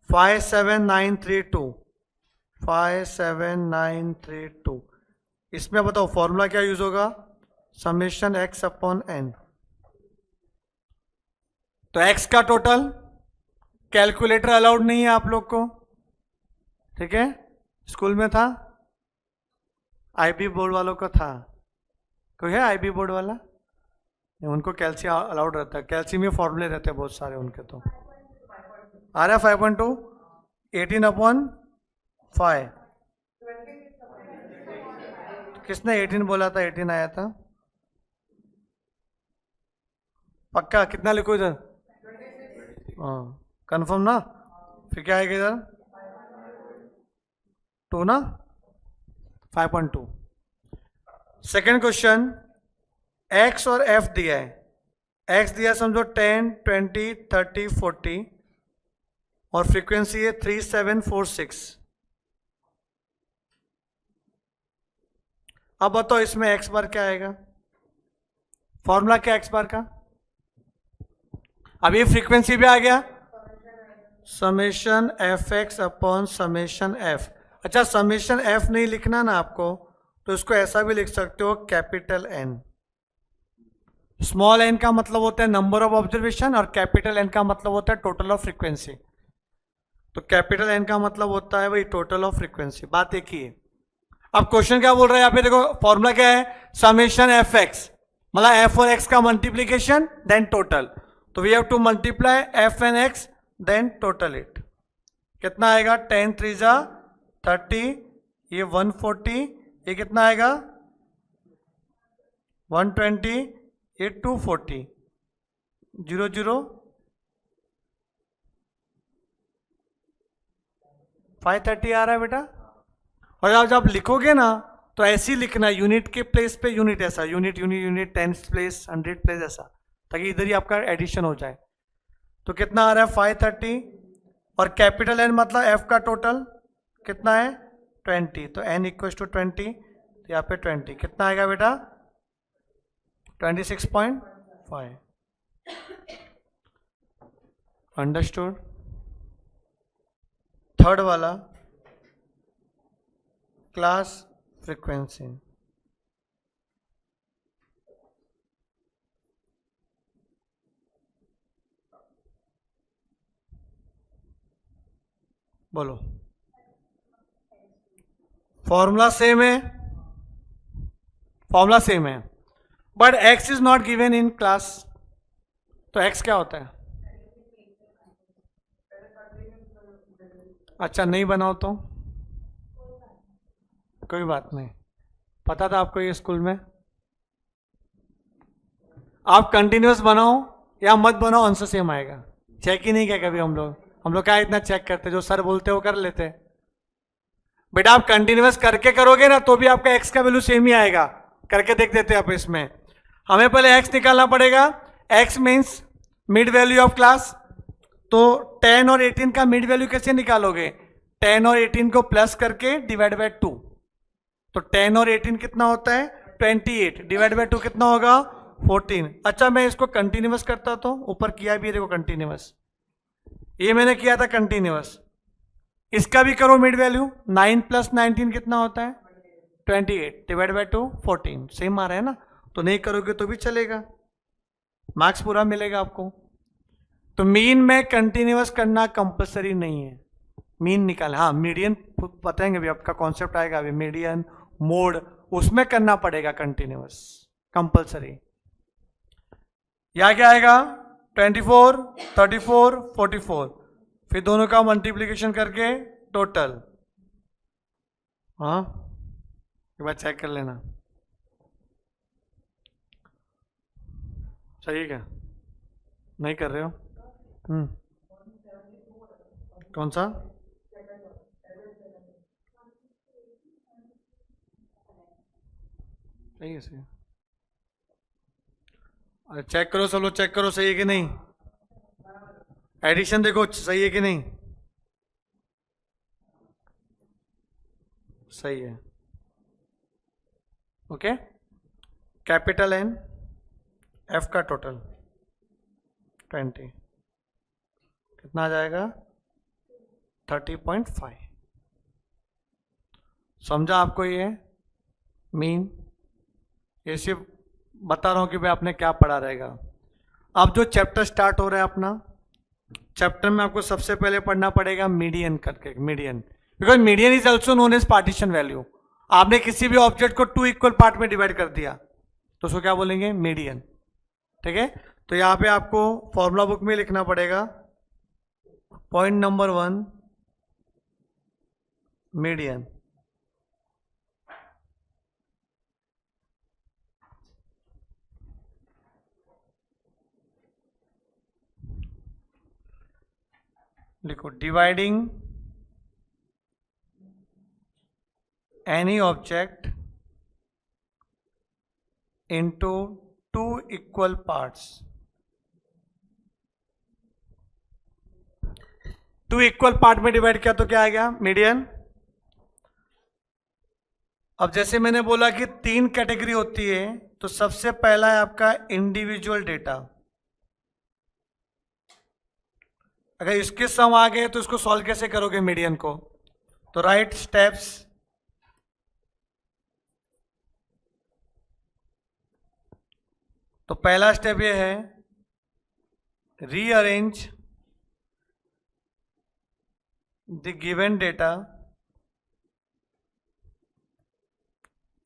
57932, 57932। इसमें बताओ फॉर्मूला क्या यूज होगा? Summation X upon N. तो एक्स का टोटल, कैलकुलेटर अलाउड नहीं है आप लोग को, ठीक है? स्कूल में था, आईबी बोर्ड वालों को था। कोई है आईबी बोर्ड वाला? उनको कैल्सी अलाउड रहता है, कैल्सी में फॉर्मूले रहते हैं बहुत सारे उनके। तो आ रहा है 5.2, 18 अपॉन 5। किसने 18 बोला था? 18 आया था पक्का? कितना लिखो इधर? हाँ कंफर्म ना? फिर क्या आएगा इधर? 2 ना, 5.2। सेकेंड क्वेश्चन, एक्स और एफ दिया है। एक्स दिया समझो 10, 20, 30, 40 और फ्रीक्वेंसी है 3746। अब बताओ इसमें एक्स बार क्या आएगा? फॉर्मूला क्या एक्स बार का? अब ये फ्रीक्वेंसी भी आ गया, summation F x upon summation F. अच्छा, समेशन एफ नहीं लिखना ना आपको, तो इसको ऐसा भी लिख सकते हो, कैपिटल एन। स्मॉल एन का मतलब होता है नंबर ऑफ ऑब्जर्वेशन और कैपिटल एन का मतलब होता है टोटल ऑफ फ्रीक्वेंसी। तो कैपिटल एन का मतलब होता है वही टोटल ऑफ फ्रीक्वेंसी, बात एक ही है। अब क्वेश्चन क्या बोल रहा है यहाँ पे? देखो फॉर्मूला क्या है? समेशन एफ एक्स, मतलब एफ और एक्स का मल्टीप्लीकेशन देन टोटल। तो we have to multiply F and X then total it. कितना आएगा? 10 3 जा 30, ये 140, ये कितना आएगा? 120, ये 240, 0 0 530 आ रहा है बेटा। और आप जब लिखोगे ना तो ऐसे ही लिखना, यूनिट के प्लेस पे यूनिट, ऐसा unit unit unit, 10 place 100 place ऐसा, ताकि इधर ही आपका एडिशन हो जाए। तो कितना आ रहा है? 530। और कैपिटल एन मतलब एफ का टोटल कितना है? 20। तो एन इक्वल टू 20, तो यहाँ पे 20 कितना आएगा बेटा? 26.5। अंडरस्टूड? थर्ड वाला क्लास फ्रीक्वेंसी, बोलो। फॉर्मूला सेम है, फॉर्मूला सेम है, but x is not given in class. तो एक्स क्या होता है? अच्छा नहीं बनाओ तो कोई बात नहीं, पता था आपको ये स्कूल में। आप कंटिन्यूस बनाओ या मत बनाओ, आंसर सेम आएगा। चेक ही नहीं किया कभी हम लोग क्या इतना चेक करते, जो सर बोलते वो कर लेते। बेटा आप कंटिन्यूस करके करोगे ना तो भी आपका एक्स का वैल्यू सेम ही आएगा। करके देख देते आप इसमें। हमें पहले एक्स निकालना पड़ेगा। X means mid value of class. तो 10 और 18 का मिड वैल्यू कैसे निकालोगे? 10 और 18 को प्लस करके डिवाइड बाय 2। तो 10 और 18 कितना होता है? 28 डिवाइड बाय 2 कितना होगा? 14। अच्छा मैं इसको कंटिन्यूस करता तो ऊपर किया भी देखो कंटिन्यूस, ये मैंने किया था कंटिन्यूस। इसका भी करो मिड वैल्यू। 9 + 19 कितना होता है? 28 डिवाइड बाय 2 14। सेम आ रहा है ना? तो नहीं करोगे तो भी चलेगा, मार्क्स पूरा मिलेगा आपको। तो मीन में कंटिन्यूस करना कंपलसरी नहीं है, मीन निकाल। हाँ मीडियन बताएंगे अभी, आपका कॉन्सेप्ट आएगा अभी, मीडियन मोड उसमें करना पड़ेगा कंटिन्यूस, कंपलसरी। यहां क्या आएगा? 24 34 44, फिर दोनों का मल्टीप्लीकेशन करके टोटल। हाँ एक बार चेक कर लेना सही है क्या? नहीं कर रहे हो? कौन सा? सही है, सही है। अरे चेक करो, सब लोग चेक करो सही है कि नहीं। एडिशन देखो सही है कि नहीं। सही है, ओके। कैपिटल एन एफ का टोटल 20 कितना आ जाएगा? 30.5। समझा आपको ये मीन? ये सिर्फ बता रहा हूं कि भाई आपने क्या पढ़ा रहेगा। अब जो चैप्टर स्टार्ट हो रहा है अपना, चैप्टर में आपको सबसे पहले पढ़ना पड़ेगा मीडियन करके, median, because median is also known as partition value. आपने किसी भी ऑब्जेक्ट को 2 इक्वल पार्ट में डिवाइड कर दिया तो उसको क्या बोलेंगे? मीडियन। ठीक है, तो यहां पे आपको फॉर्मूला बुक में लिखना पड़ेगा। Point number 1 median. लिखो dividing any object into 2 equal parts. 2 equal part में डिवाइड किया तो क्या आ गया? मीडियन। अब जैसे मैंने बोला कि 3 कैटेगरी होती है, तो सबसे पहला है आपका इंडिविजुअल डेटा। अगर इसके सम आ गए तो इसको सॉल्व कैसे करोगे मीडियन को? तो राइट स्टेप्स। तो पहला स्टेप ये है rearrange the given data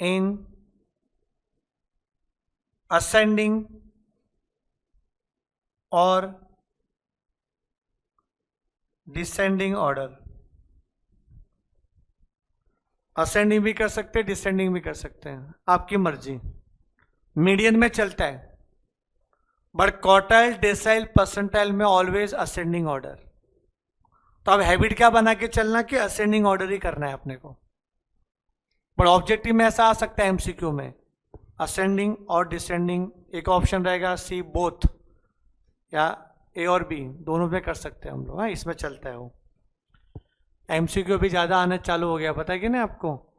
in ascending और डिसेंडिंग ऑर्डर। असेंडिंग भी कर सकते हैं, डिसेंडिंग भी कर सकते हैं, आपकी मर्जी। मीडियन में चलता है, बट क्वार्टाइल, डेसाइल, परसेंटाइल में ऑलवेज असेंडिंग ऑर्डर। तो अब हैबिट क्या बना के चलना कि असेंडिंग ऑर्डर ही करना है अपने को। बट ऑब्जेक्टिव में ऐसा आ सकता है एमसीक्यू में, असेंडिंग और डिसेंडिंग। एक ऑप्शन रहेगा सी बोथ, या ए और बी दोनों में कर सकते हैं हम लोग। हाँ इसमें चलता है वो। एमसीक्यू भी ज़्यादा आना चालू हो गया, पता है कि नहीं आपको?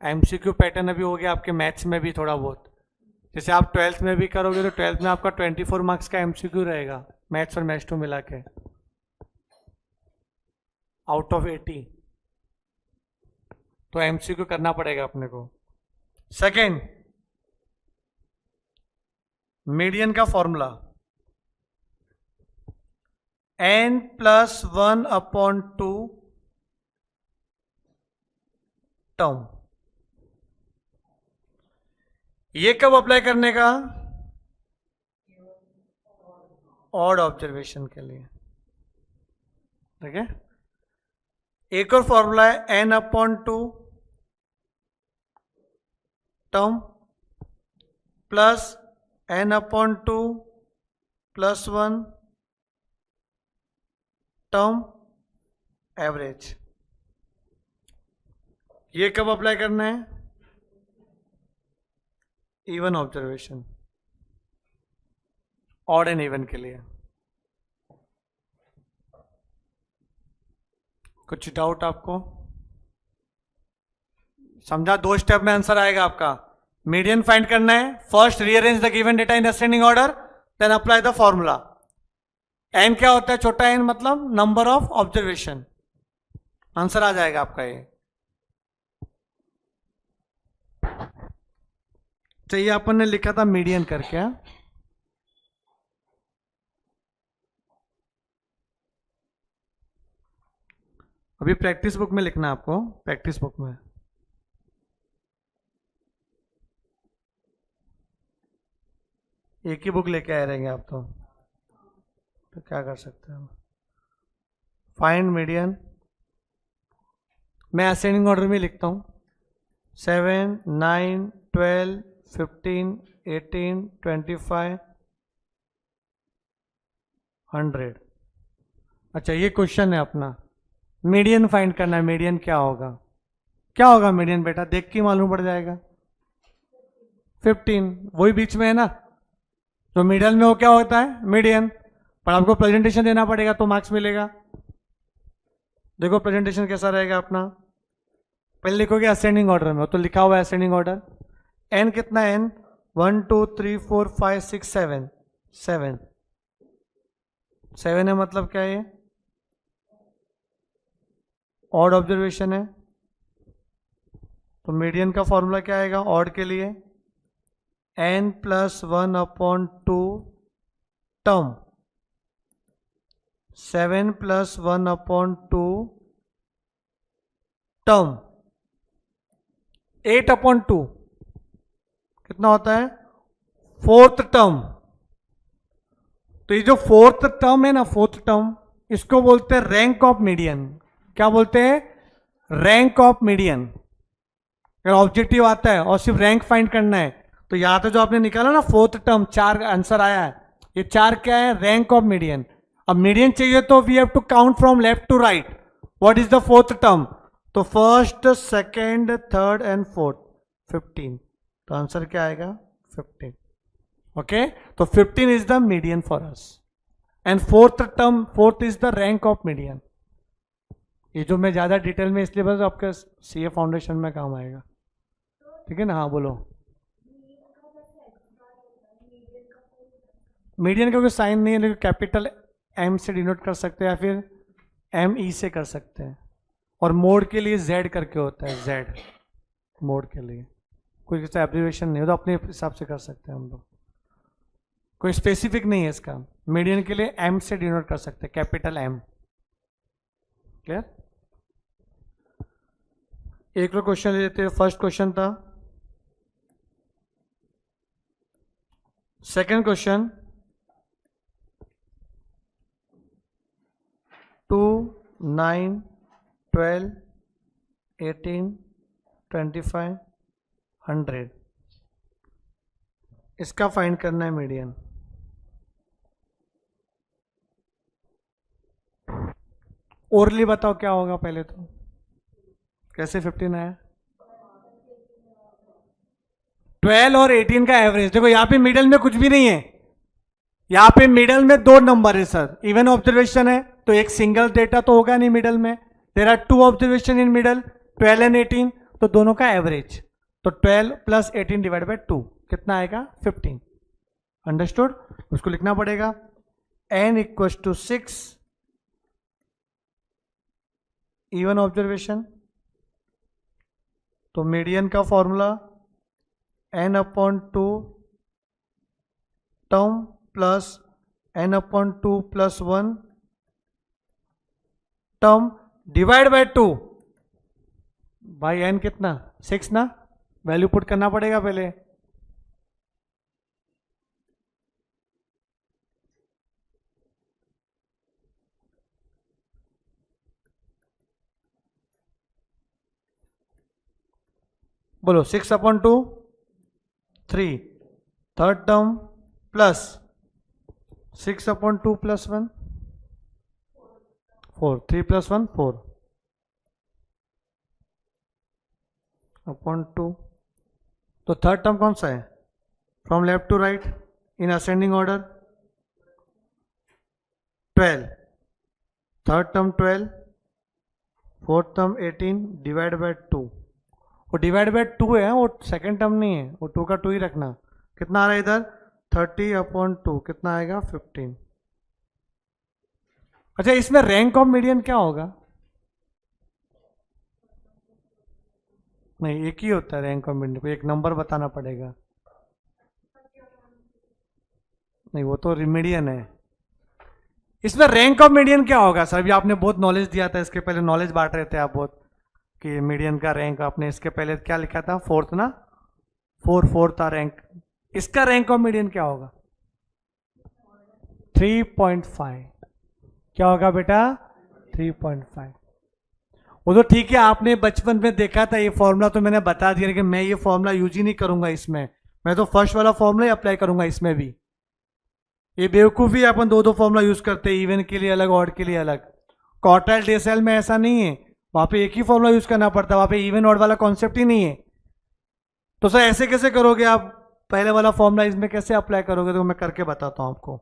एमसीक्यू पैटर्न अभी हो गया आपके मैथ्स में भी थोड़ा बहुत। जैसे आप 12th में भी करोगे तो 12th में आपका 24 मार्क्स का एमसीक्यू रहेगा, मैथ्स और मैथ्स 2 मिला के, आउट ऑफ 80। तो एमसीक्यू करना पड़ेगा अपने को। सेकेंड, मीडियन का फॉर्मूला n+1/2 टर्म। ये कब अप्लाई करने का? ऑड ऑब्जर्वेशन के लिए। ठीक है, एक और फॉर्मूला है n/2 term plus n/2 plus 1 term average. ये कब अप्लाई करना है? Even observation, odd and even के लिए। कुछ डाउट आपको? समझा? 2 स्टेप में आंसर आएगा आपका। मीडियन फाइंड करना है, first rearrange the given data in ascending order, then apply the formula. N क्या होता है? छोटा एन मतलब नंबर ऑफ ऑब्जर्वेशन। आंसर आ जाएगा आपका ये। चाहिए अपन ने लिखा था मीडियन करके। अभी प्रैक्टिस बुक में लिखना आपको, प्रैक्टिस बुक में। एक ही बुक लेके आए रहेंगे आप तो क्या कर सकते हैं हम? फाइंड मीडियन, मैं असेंडिंग ऑर्डर में लिखता हूं। 7, 9, 12, 15, 18, 25, 100। अच्छा, ये क्वेश्चन है अपना, मीडियन फाइंड करना है। मीडियन क्या होगा? क्या होगा मीडियन बेटा? देख के मालूम पड़ जाएगा। 15, वही बीच में है ना, तो मिडल में वो क्या होता है? मीडियन। पर आपको प्रेजेंटेशन देना पड़ेगा तो मार्क्स मिलेगा। देखो प्रेजेंटेशन कैसा रहेगा अपना। पहले लिखोगे असेंडिंग ऑर्डर में, तो लिखा हुआ है असेंडिंग ऑर्डर। एन कितना है? एन 1 2 3 4 5 6 7 7 7 है, मतलब क्या है? ऑड ऑब्जर्वेशन है। तो मीडियन का फॉर्मूला क्या आएगा ऑड के लिए? n + 1/2 टर्म, 7 + 1/2 टर्म, 8/2 कितना होता है? 4th term. तो ये जो 4th टर्म है ना, 4th टर्म, इसको बोलते हैं रैंक ऑफ मीडियन। क्या बोलते हैं? Rank of median. अगर ऑब्जेक्टिव आता है और सिर्फ रैंक फाइंड करना है, तो यहां तो जो आपने निकाला ना 4th टर्म, 4 आंसर आया है, ये 4 क्या है? Rank of median. अब मीडियन चाहिए तो we have to count from left to right. What is the 4th term? तो first, second, third and fourth, 15। तो आंसर क्या आएगा? 15। ओके, तो 15 is the median for us, and 4th term, 4th is the rank of median. ये जो मैं ज्यादा detail में इसलिए बस आपका सीए फाउंडेशन में काम आएगा, ठीक है ना? हाँ बोलो। मीडियन का कोई साइन नहीं है, लेकिन कैपिटल एम से डिनोट कर सकते हैं या फिर एम ई से कर सकते हैं। और मोड के लिए जेड करके होता है, जेड मोड के लिए। कोई ऐसा एब्रिविएशन नहीं हो, तो अपने हिसाब से कर सकते हैं हम लोग, कोई स्पेसिफिक नहीं है इसका। मीडियन के लिए एम से डिनोट कर सकते हैं, कैपिटल एम। क्लियर? एक लोग क्वेश्चन ले लेते हैं। फर्स्ट क्वेश्चन था, सेकेंड क्वेश्चन 2, 9, 12, 18, 25, 100, इसका फाइंड करना है मीडियन। ओरली बताओ क्या होगा पहले तो, कैसे 15 आया? 12 और 18 का एवरेज। देखो यहाँ पे मिडल में कुछ भी नहीं है, यहाँ पे मिडल में 2 नंबर है सर। इवन ऑब्जर्वेशन है तो एक सिंगल डेटा तो होगा नहीं मिडल में। There are 2 observation in middle, 12 and 18, तो दोनों का एवरेज। तो 12 + 18 डिवाइड बाय 2 कितना आएगा? 15। अंडरस्टूड? उसको लिखना पड़ेगा n = 6 इवन ऑब्जर्वेशन। तो मीडियन का formula n/2 term plus n/2 + 1 term divide by 2 by n कितना? 6 ना। वैल्यू पुट करना पड़ेगा पहले। बोलो 6/2 3 third term plus 6/2 plus 1 4 3 plus 1 4 upon 2। तो थर्ड टर्म कौन सा है from left to right in ascending order 12 third term 12 fourth term 18 divide by 2। वो डिवाइड बाय 2 है वो सेकेंड टर्म नहीं है वो 2 का 2 ही रखना। कितना आ रहा है इधर 30/2 कितना आएगा 15। अच्छा इसमें रैंक ऑफ मीडियन क्या होगा? नहीं एक ही होता है रैंक ऑफ मीडियन को एक नंबर बताना पड़ेगा। नहीं वो तो मीडियन है। इसमें रैंक ऑफ मीडियन क्या होगा सर? अभी आपने बहुत नॉलेज दिया था इसके पहले नॉलेज बांट रहे थे आप बहुत कि मीडियन का रैंक आपने इसके पहले क्या लिखा था फोर्थ ना 4 था रैंक। इसका रैंक ऑफ मीडियन क्या होगा 3.5। क्या होगा बेटा 3.5। वो तो ठीक है आपने बचपन में देखा था ये फॉर्मूला तो मैंने बता दिया लेकिन मैं ये फॉर्मूला यूज ही नहीं करूंगा इसमें। मैं तो फर्स्ट वाला फॉर्मूला ही अप्लाई करूंगा इसमें भी। ये बेवकूफ़ी अपन दो फॉर्मूला यूज करते हैं इवन के लिए अलग ऑड के लिए अलग। क्वार्टाइल डेसिमल में ऐसा नहीं है वहां पे एक ही फॉर्मूला यूज करना पड़ता है वहां पे इवन ऑड वाला कॉन्सेप्ट ही नहीं है। तो सर ऐसे कैसे करोगे आप पहले वाला फॉर्मूला इसमें कैसे अप्लाई करोगे? तो मैं करके बताता हूं आपको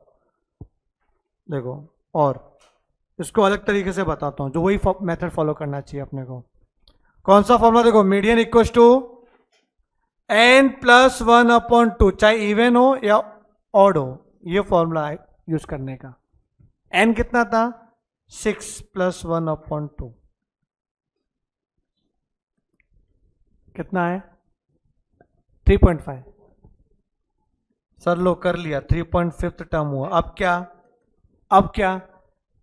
देखो और इसको अलग तरीके से बताता हूं जो वही मेथड फॉलो करना चाहिए अपने को। कौन सा फॉर्मूला देखो मीडियन इक्वल टू n+1/2 चाहे इवन हो या ऑड हो ये फॉर्मूला है यूज करने का। n कितना था 6+1/2 कितना है 3.5। सर लो कर लिया 3.5 टर्म हुआ। अब क्या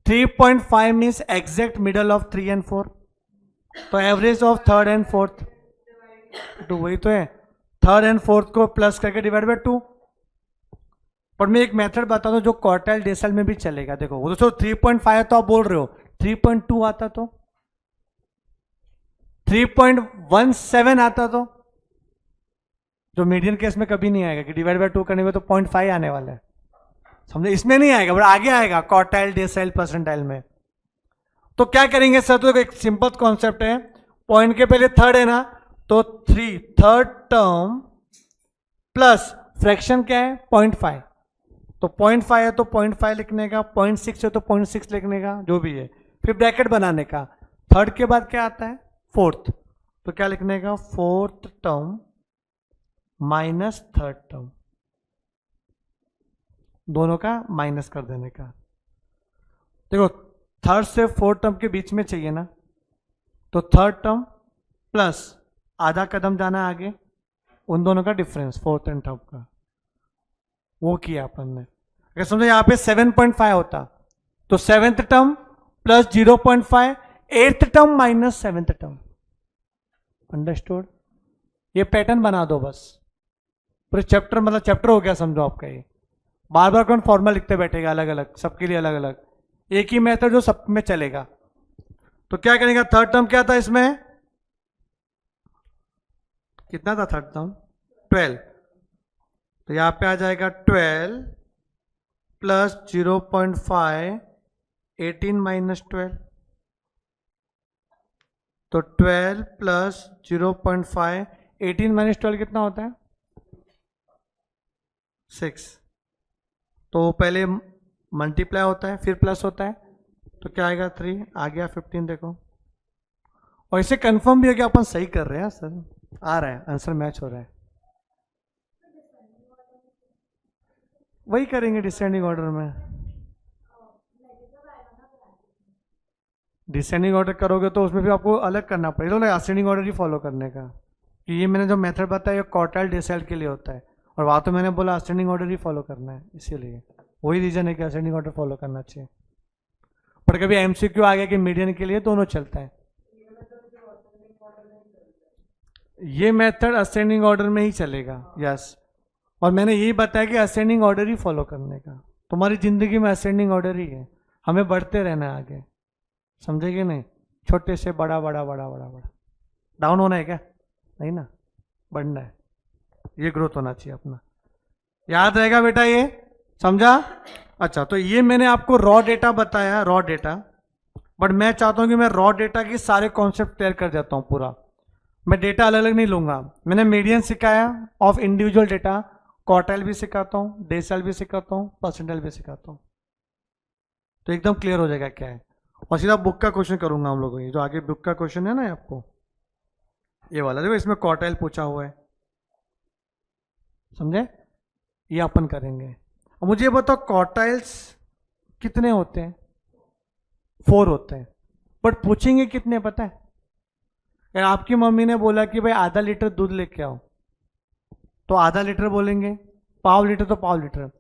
3.5 means exact middle of 3 and 4 तो average of third and fourth तो वही तो है थर्ड एंड फोर्थ को प्लस करके डिवाइड बाय 2। पर मैं एक मेथड बताता हूं जो क्वार्टाइल डेसिमल में भी चलेगा। देखो वो तो 3.5 है तो आप बोल रहे हो 3.2 आता तो 3.17 आता तो जो मीडियन केस में कभी नहीं आएगा कि डिवाइड बाय 2 करने में तो 0.5 आने वाला है समझे। इसमें नहीं आएगा बट आगे आएगा क्वार्टाइल डेसिमल परसेंटाइल में। तो क्या करेंगे सर तो एक सिंपल कॉन्सेप्ट है पॉइंट के पहले थर्ड है ना तो 3 थर्ड टर्म प्लस फ्रैक्शन क्या है 0.5 तो 0.5 है तो 0.5 लिखने का 0.6 है तो 0.6 लिखने का जो भी है फिर ब्रैकेट बनाने का। थर्ड के बाद क्या आता है फोर्थ तो क्या लिखने का fourth term minus third term दोनों का माइनस कर देने का। देखो थर्ड से फोर्थ टर्म के बीच में चाहिए ना तो थर्ड टर्म प्लस आधा कदम जाना आगे उन दोनों का डिफरेंस फोर्थ एंड थर्ड का वो किया अपन ने। अगर समझो यहाँ पे 7.5 होता तो seventh term plus 0.5 eighth term minus seventh term. Understood? ये पैटर्न बना दो बस पूरे चैप्टर मतलब चैप्टर हो गया समझो आपका। ये बार बार कौन फॉर्मूला लिखते बैठेगा अलग अलग सबके लिए अलग अलग एक ही मेथड जो सब में चलेगा। तो क्या करेंगे थर्ड टर्म क्या था इसमें कितना था थर्ड टर्म 12 तो यहां पे आ जाएगा 12 प्लस 0.5 18 माइनस 12 तो 12 प्लस 0.5 18 माइनस 12 कितना होता है 6 तो पहले मल्टीप्लाई होता है फिर प्लस होता है तो क्या आएगा 3 आ गया 15 देखो। और इसे कंफर्म भी हो गया अपन सही कर रहे हैं सर आ रहा है आंसर मैच हो रहा है। वही करेंगे डिसेंडिंग ऑर्डर में। डिसेंडिंग ऑर्डर करोगे तो उसमें भी आपको अलग करना पड़ेगा तो असेंडिंग ऑर्डर ही फॉलो करने का कि ये मैंने जो मेथड बताया ये क्वार्टाइल डेसिमल के लिए होता है और वहाँ तो मैंने बोला असेंडिंग ऑर्डर ही फॉलो करना है इसीलिए वही रीजन है कि असेंडिंग ऑर्डर फॉलो करना चाहिए। पर कभी एमसीक्यू आ गया कि मीडियन के लिए दोनों चलता है। ये मेथड असेंडिंग ऑर्डर में ही चलेगा यस और मैंने यही बताया कि असेंडिंग ऑर्डर ही फॉलो करने का। तुम्हारी जिंदगी में असेंडिंग ऑर्डर ही है हमें बढ़ते रहना है आगे समझे कि नहीं छोटे से बड़ा बड़ा बड़ा बड़ा बड़ा डाउन होना है क्या नहीं ना बढ़ना है। ये ग्रोथ होना चाहिए अपना, याद रहेगा बेटा ये, समझा? अच्छा, तो ये मैंने आपको रॉ डेटा बताया, रॉ डेटा, बट मैं चाहता हूं कि मैं रॉ डेटा की सारे कॉन्सेप्ट क्लियर कर देता हूं पूरा, मैं डेटा अलग अलग नहीं लूंगा। मैंने मीडियन सिखाया ऑफ इंडिविजुअल डेटा, क्वार्टाइल भी सिखाता हूं, डेसिमल भी सिखाता हूं, परसेंटाइल भी सिखाता हूं, तो एकदम क्लियर हो जाएगा क्या है। और सीधा बुक का क्वेश्चन करूंगा हम लोगों, ये जो आगे बुक का क्वेश्चन है ना आपको, ये वाला देखो, इसमें क्वार्टाइल पूछा हुआ है, समझे? ये अपन करेंगे। अब मुझे बताओ क्वार्टाइल्स कितने होते हैं? 4 होते हैं, बट पूछेंगे कितने पता है? अगर आपकी मम्मी ने बोला कि भाई आधा लीटर दूध लेके आओ, तो आधा लीटर बोलेंगे, पाव लीटर तो पाव लीटर।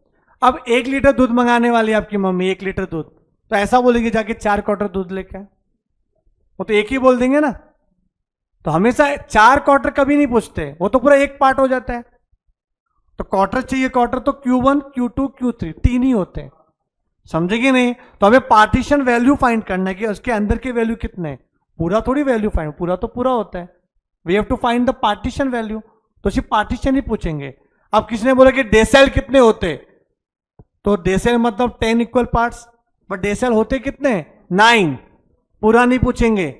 अब 1 लीटर दूध मंगाने वाली आपकी मम्मी, 1 लीटर दूध, तो ऐसा बोलेगी जाके 4 क्वार्टर दूध लेके आए, वो तो एक ही बोल देंगे ना। तो हमेशा 4 क्वार्टर कभी नहीं पूछते, वो तो पूरा एक पार्ट हो जाता है। तो क्वार्टर चाहिए, क्वार्टर तो Q1 Q2 Q3 3 ही होते हैं, समझेगी नहीं? तो हमें पार्टीशन वैल्यू फाइंड करना है कि उसके अंदर के वैल्यू कितने हैं, पूरा थोड़ी वैल्यू फाइंड, पूरा तो पूरा होता है। We have to find the partition value, तो सिर्फ पार्टीशन ही पूछेंगे। अब किसी ने बोला कि डेसेल कितने होते, तो डेसेल मतलब 10 इक्वल पार्ट्स, बट डेसेल होते कितने? 9, पूरा नहीं पूछेंगे,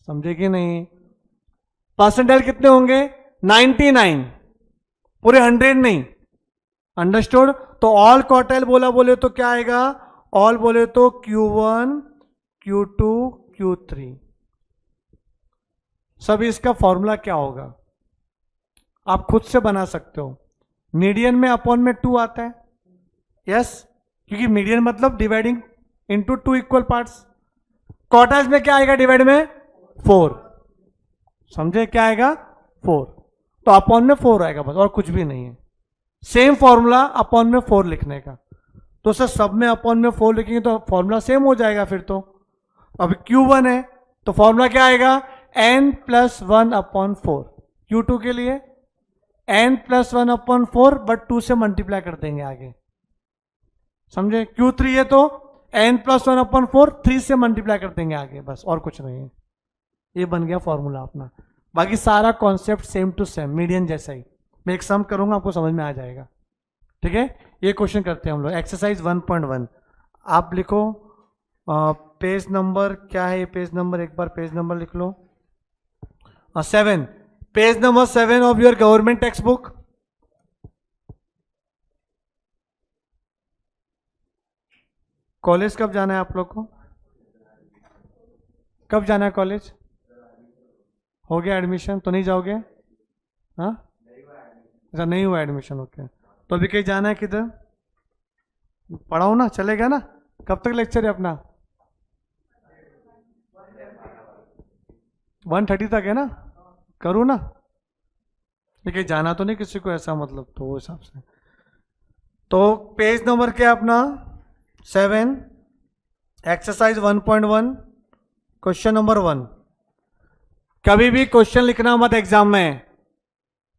समझे कि नहीं? परसेंटाइल कितने होंगे? 99, पूरे 100 नहीं, अंडरस्टूड? तो ऑल क्वार्टाइल बोले तो क्या आएगा? ऑल बोले तो Q1 Q2 Q3। सब इसका फॉर्मूला क्या होगा आप खुद से बना सकते हो। मीडियन में अपॉन में 2 आता है, यस, क्योंकि मीडियन मतलब dividing into 2 equal parts. Quartiles में क्या आएगा डिवाइड में? 4, समझे? क्या आएगा? 4, तो अपॉन में 4 आएगा बस, और कुछ भी नहीं है। सेम फॉर्मूला अपॉन में 4 लिखने का, तो सर सब में अपॉन में 4 लिखेंगे तो फॉर्मूला सेम हो जाएगा फिर तो। अब Q1 है तो फॉर्मूला क्या आएगा? n+1 upon 4। Q2 के लिए n+1 अपॉन 4, बट 2 से मल्टीप्लाई कर देंगे आगे, समझे? Q3 है तो n+1 अपॉन 4 3 से मल्टीप्लाई कर देंगे आगे, बस, और कुछ नहीं है। ये बन गया फॉर्मूला अपना। बाकी सारा concept same to same, median जैसा ही। मैं एक सम करूंगा, आपको समझ में आ जाएगा, ठीक है? ये क्वेश्चन करते हैं हम लोग, एक्सरसाइज 1.1। आप लिखो पेज नंबर क्या है, ये पेज नंबर, एक बार पेज नंबर लिख लो, 7, page number 7 of your government text book. College कब जाना है आप लोग को? कब जाना है कॉलेज? हो गया एडमिशन तो नहीं जाओगे? हाँ, अच्छा नहीं हुआ एडमिशन, ओके। तो अभी कहीं जाना है किधर? पढ़ाओ ना, चलेगा ना? कब तक लेक्चर है अपना? 1:30 तक है ना? करूँ ना? देखिए जाना तो नहीं किसी को ऐसा, मतलब तो वो हिसाब से। तो पेज नंबर क्या है अपना? 7, एक्सरसाइज 1.1, क्वेश्चन नंबर 1। कभी भी क्वेश्चन लिखना मत एग्जाम में,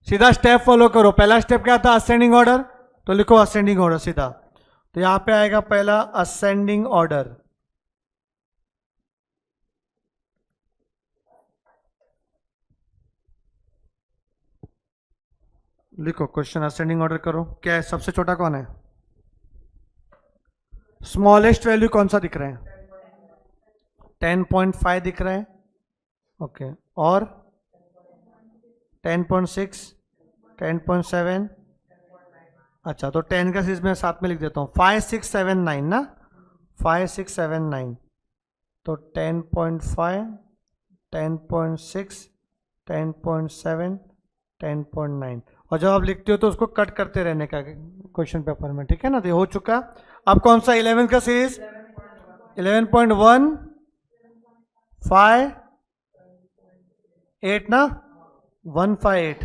सीधा स्टेप फॉलो करो। पहला स्टेप क्या था? असेंडिंग ऑर्डर, तो लिखो असेंडिंग ऑर्डर सीधा। तो यहां पे आएगा पहला असेंडिंग ऑर्डर, लिखो क्वेश्चन असेंडिंग ऑर्डर करो। क्या है? सबसे छोटा कौन है? स्मॉलेस्ट वैल्यू कौन सा दिख रहा है? 10.5 दिख रहा है, ओके। और 10.6, 10.7, अच्छा तो 10 का सीरीज में साथ में लिख देता हूँ, 5 6 7 9 ना, 5 6 7 9, तो 10.5, 10.6, 10.7, 10.9। और जब आप लिखते हो तो उसको कट करते रहने का क्वेश्चन पेपर में, ठीक है ना? तो ये हो चुका। अब कौन सा 11 का सीरीज? 11.1, 5 8 ना, 1 5 8,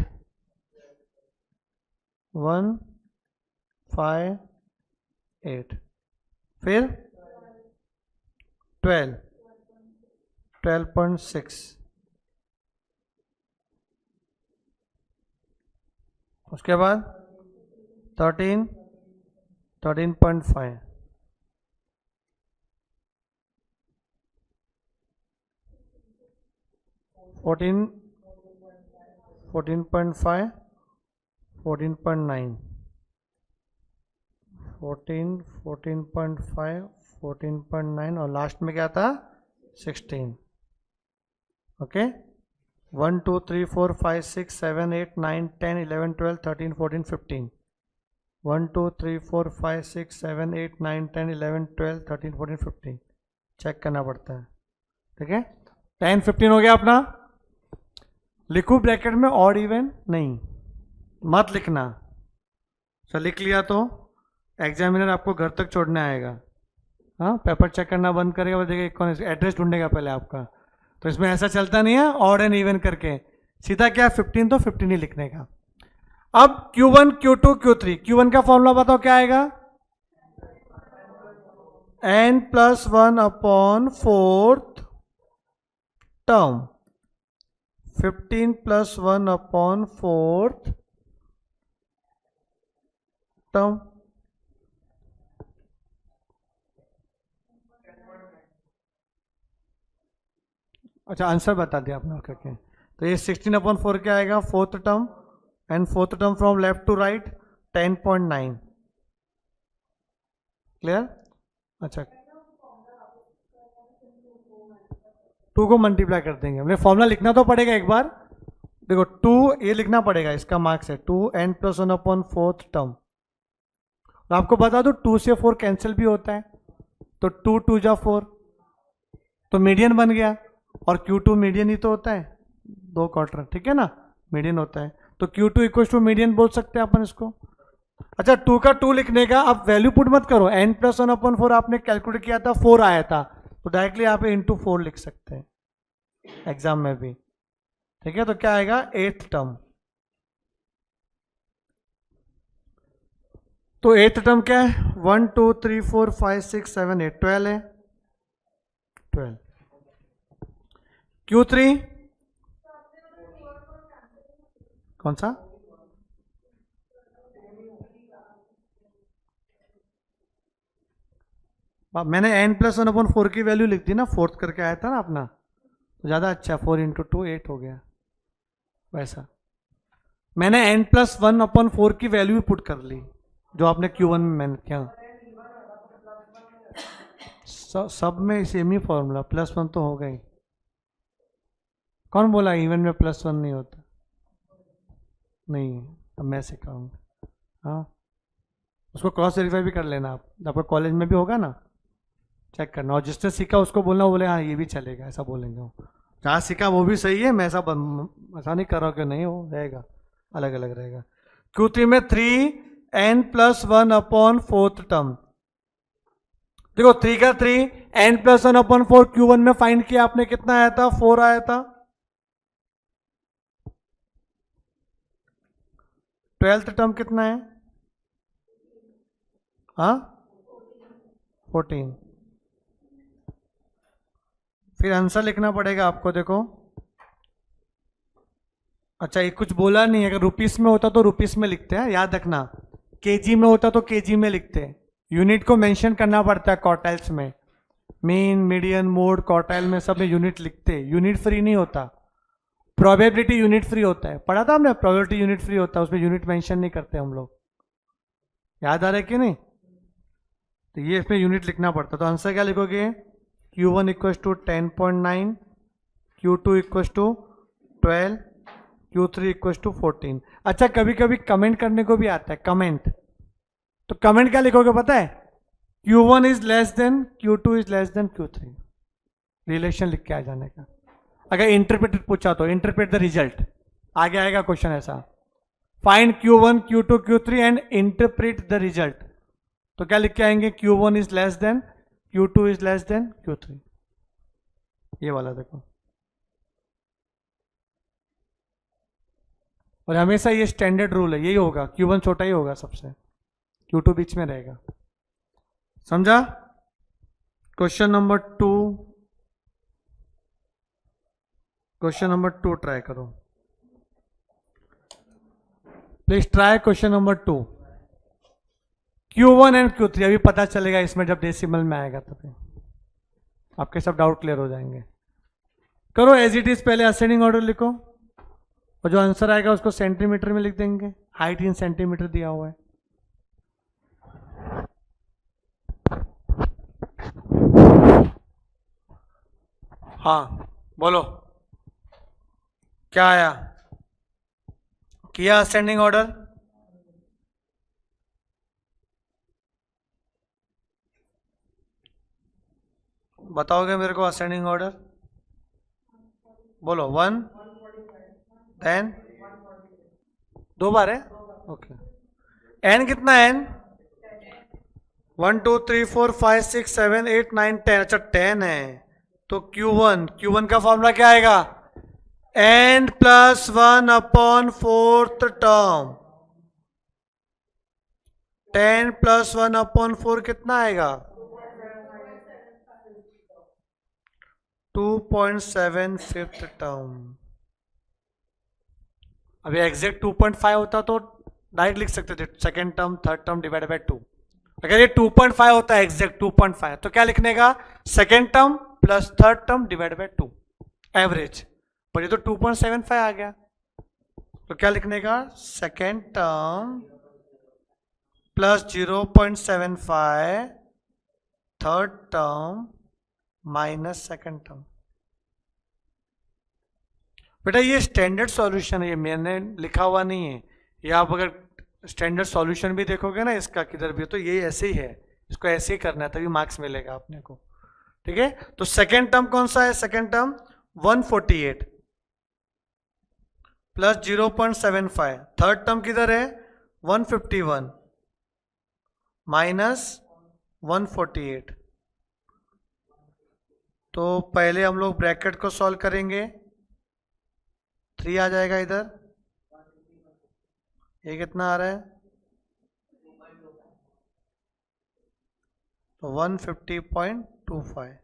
1 5 8, फिर 12, 12.6, उसके बाद 13, 13.5, 14, 14.5, 14.9, 14, 14.5, 14.9 और लास्ट में क्या था 16. ओके 1 2 3 4 5 6 7 8 9 10 11 12 13 14 15. 1 2 3 4 5 6 7 8 9 10 11 12 13 14 15 चेक करना पड़ता है. ठीक है 10 15 हो गया अपना. लिखू ब्रैकेट में ऑड इवन नहीं, मत लिखना. सर लिख लिया तो एग्जामिनर आपको घर तक छोड़ने आएगा. हाँ पेपर चेक करना बंद करेगा, बोलेगा कौन एड्रेस ढूंढेगा पहले आपका. तो इसमें ऐसा चलता नहीं है ऑड एंड इवन करके, सीधा क्या 15 तो 15 ही लिखने का. अब Q1 Q2 Q3, Q1 का फॉर्मूला बताओ क्या आएगा, n+1 upon 4th term, 15+1 upon 4th term. अच्छा आंसर बता दिया आपने करके. तो ये 16/4 क्या आएगा 4th term, and 4th term from left to right 10.9. Clear. अच्छा 2 को मल्टीप्लाई कर देंगे. हमने फॉर्मूला लिखना तो पड़ेगा एक बार. देखो 2 ये लिखना पड़ेगा, इसका मार्क्स है 2n+1 अपॉन 4th टर्म. तो आपको बता दो 2 से 4 कैंसिल भी होता है, तो 2 2 जा 4 तो मीडियन बन गया. और Q2 मीडियन ही तो होता है, 2 क्वार्टर. ठीक है ना, मीडियन होता है. तो Q2 इक्वल टू मीडियन बोल सकते हैं अपन इसको. अच्छा 2 का 2 लिखने का आप वैल्यू पुट मत करो, n+1 अपॉन 4 आपने कैलकुलेट किया था 4 आया था, तो डायरेक्टली आप इंटू 4 लिख सकते हैं एग्जाम में भी. ठीक है तो क्या आएगा 8th टर्म. तो 8th टर्म क्या है 1 2 3 4 5 6 7 8 12 है 12. Q3 कौन सा, मैंने n+1 अपॉन 4 की वैल्यू लिख दी ना, 4th करके आया था ना अपना, तो ज़्यादा अच्छा. 4 × 2 8 हो गया. वैसा मैंने n+1 अपॉन 4 की वैल्यू भी पुट कर ली जो आपने Q1 में मैंने किया. सब में सेम ही फॉर्मूला, +1 तो हो गई. कौन बोला इवन में +1 नहीं होता, नहीं अब मैं सिखाऊंगा. हाँ उसको क्रॉस वेरीफाई भी कर लेना आप, आपका कॉलेज में भी होगा ना, चेक करना. और जिसने सीखा उसको बोलना, बोले हाँ ये भी चलेगा, ऐसा बोलेंगे वो. जहाँ सीखा वो भी सही है, मैं ऐसा नहीं कर रहा हूँ कि नहीं, वो रहेगा अलग अलग रहेगा. Q3 में 3n+1 अपॉन 4th टर्म. देखो 3 का 3 n+1 अपॉन 4 Q1 में फाइंड किया आपने, कितना आया था 4 आया था. 12th टर्म कितना है, हाँ 14. फिर आंसर लिखना पड़ेगा आपको. देखो अच्छा ये कुछ बोला नहीं, अगर रुपीस में होता तो रुपीस में लिखते हैं, याद रखना. केजी में होता तो केजी में लिखते हैं. यूनिट को मेंशन करना पड़ता है क्वार्टाइल्स में, मीन मीडियन मोड क्वार्टाइल में सब में यूनिट लिखते हैं. यूनिट फ्री नहीं होता, प्रोबेबिलिटी यूनिट फ्री होता है. पढ़ा था हमने, प्रोबेबिलिटी यूनिट फ्री होता है, उसमें यूनिट मेंशन नहीं करते हम लोग. याद आ रहा है कि नहीं. तो ये इसमें यूनिट लिखना पड़ता. तो आंसर क्या लिखोगे, Q1 equal to 10.9, Q2 equal to 12, Q3 equal to 14. अच्छा कभी कभी कमेंट करने को भी आता है, कमेंट. तो कमेंट क्या लिखोगे पता है, Q1 is less than Q2 is less than Q3. Relation लिख के आ जाने का. अगर इंटरप्रेट पूछा तो इंटरप्रेट द रिजल्ट, आगे आएगा क्वेश्चन ऐसा, find Q1 Q2 Q3 and interpret the result. तो क्या लिख के आएंगे, Q1 is less than Q2 is less than Q3. ये वाला देखो. और हमेशा ये स्टैंडर्ड रूल है, यही होगा, Q1 छोटा ही होगा सबसे, Q2 बीच में रहेगा. समझा. Question number 2, question number 2 try करो please. Try question number 2. Q1 and Q3 अभी पता चलेगा इसमें, जब डेसिमल में आएगा तब आपके सब डाउट क्लियर हो जाएंगे. करो एज इट इज, पहले असेंडिंग ऑर्डर लिखो और जो आंसर आएगा उसको सेंटीमीटर में लिख देंगे. हाइट इन सेंटीमीटर दिया हुआ है। हाँ बोलो क्या आया, किया असेंडिंग ऑर्डर, बताओगे मेरे को असेंडिंग ऑर्डर, बोलो 1 10 दो बार है, ओके। एन कितना है, एन 1 2 3 4 5 6 7 8 9 10, अच्छा 10 है। तो Q1 का फॉर्मूला क्या आएगा, n plus 1 upon fourth term, 10 plus 1 upon 4 कितना आएगा, 2.7 फिफ्थ टर्म। अभी एग्जैक्ट 2.5 होता तो डायरेक्ट लिख सकते थे second term third term divide by 2। अगर ये 2.5 होता है एग्जैक्ट 2.5 तो क्या लिखने का, second term plus third term divide by 2 average, पर ये तो 2.75 आ गया, तो क्या लिखने का, second term plus 0.75 third term minus second term. बेटा ये स्टैंडर्ड सॉल्यूशन है, ये मैंने लिखा हुआ नहीं है, ये आप अगर स्टैंडर्ड सॉल्यूशन भी देखोगे ना इसका किधर भी, तो ये ऐसे ही है, इसको ऐसे ही करना है तभी मार्क्स मिलेगा अपने को, ठीक है। तो सेकेंड टर्म कौन सा है, second term 148 plus 0.75, third term किधर है 151 माइनस 148। तो पहले हम लोग ब्रैकेट को सॉल्व करेंगे, 3 आ जाएगा इधर, ये कितना आ रहा है, तो 150.25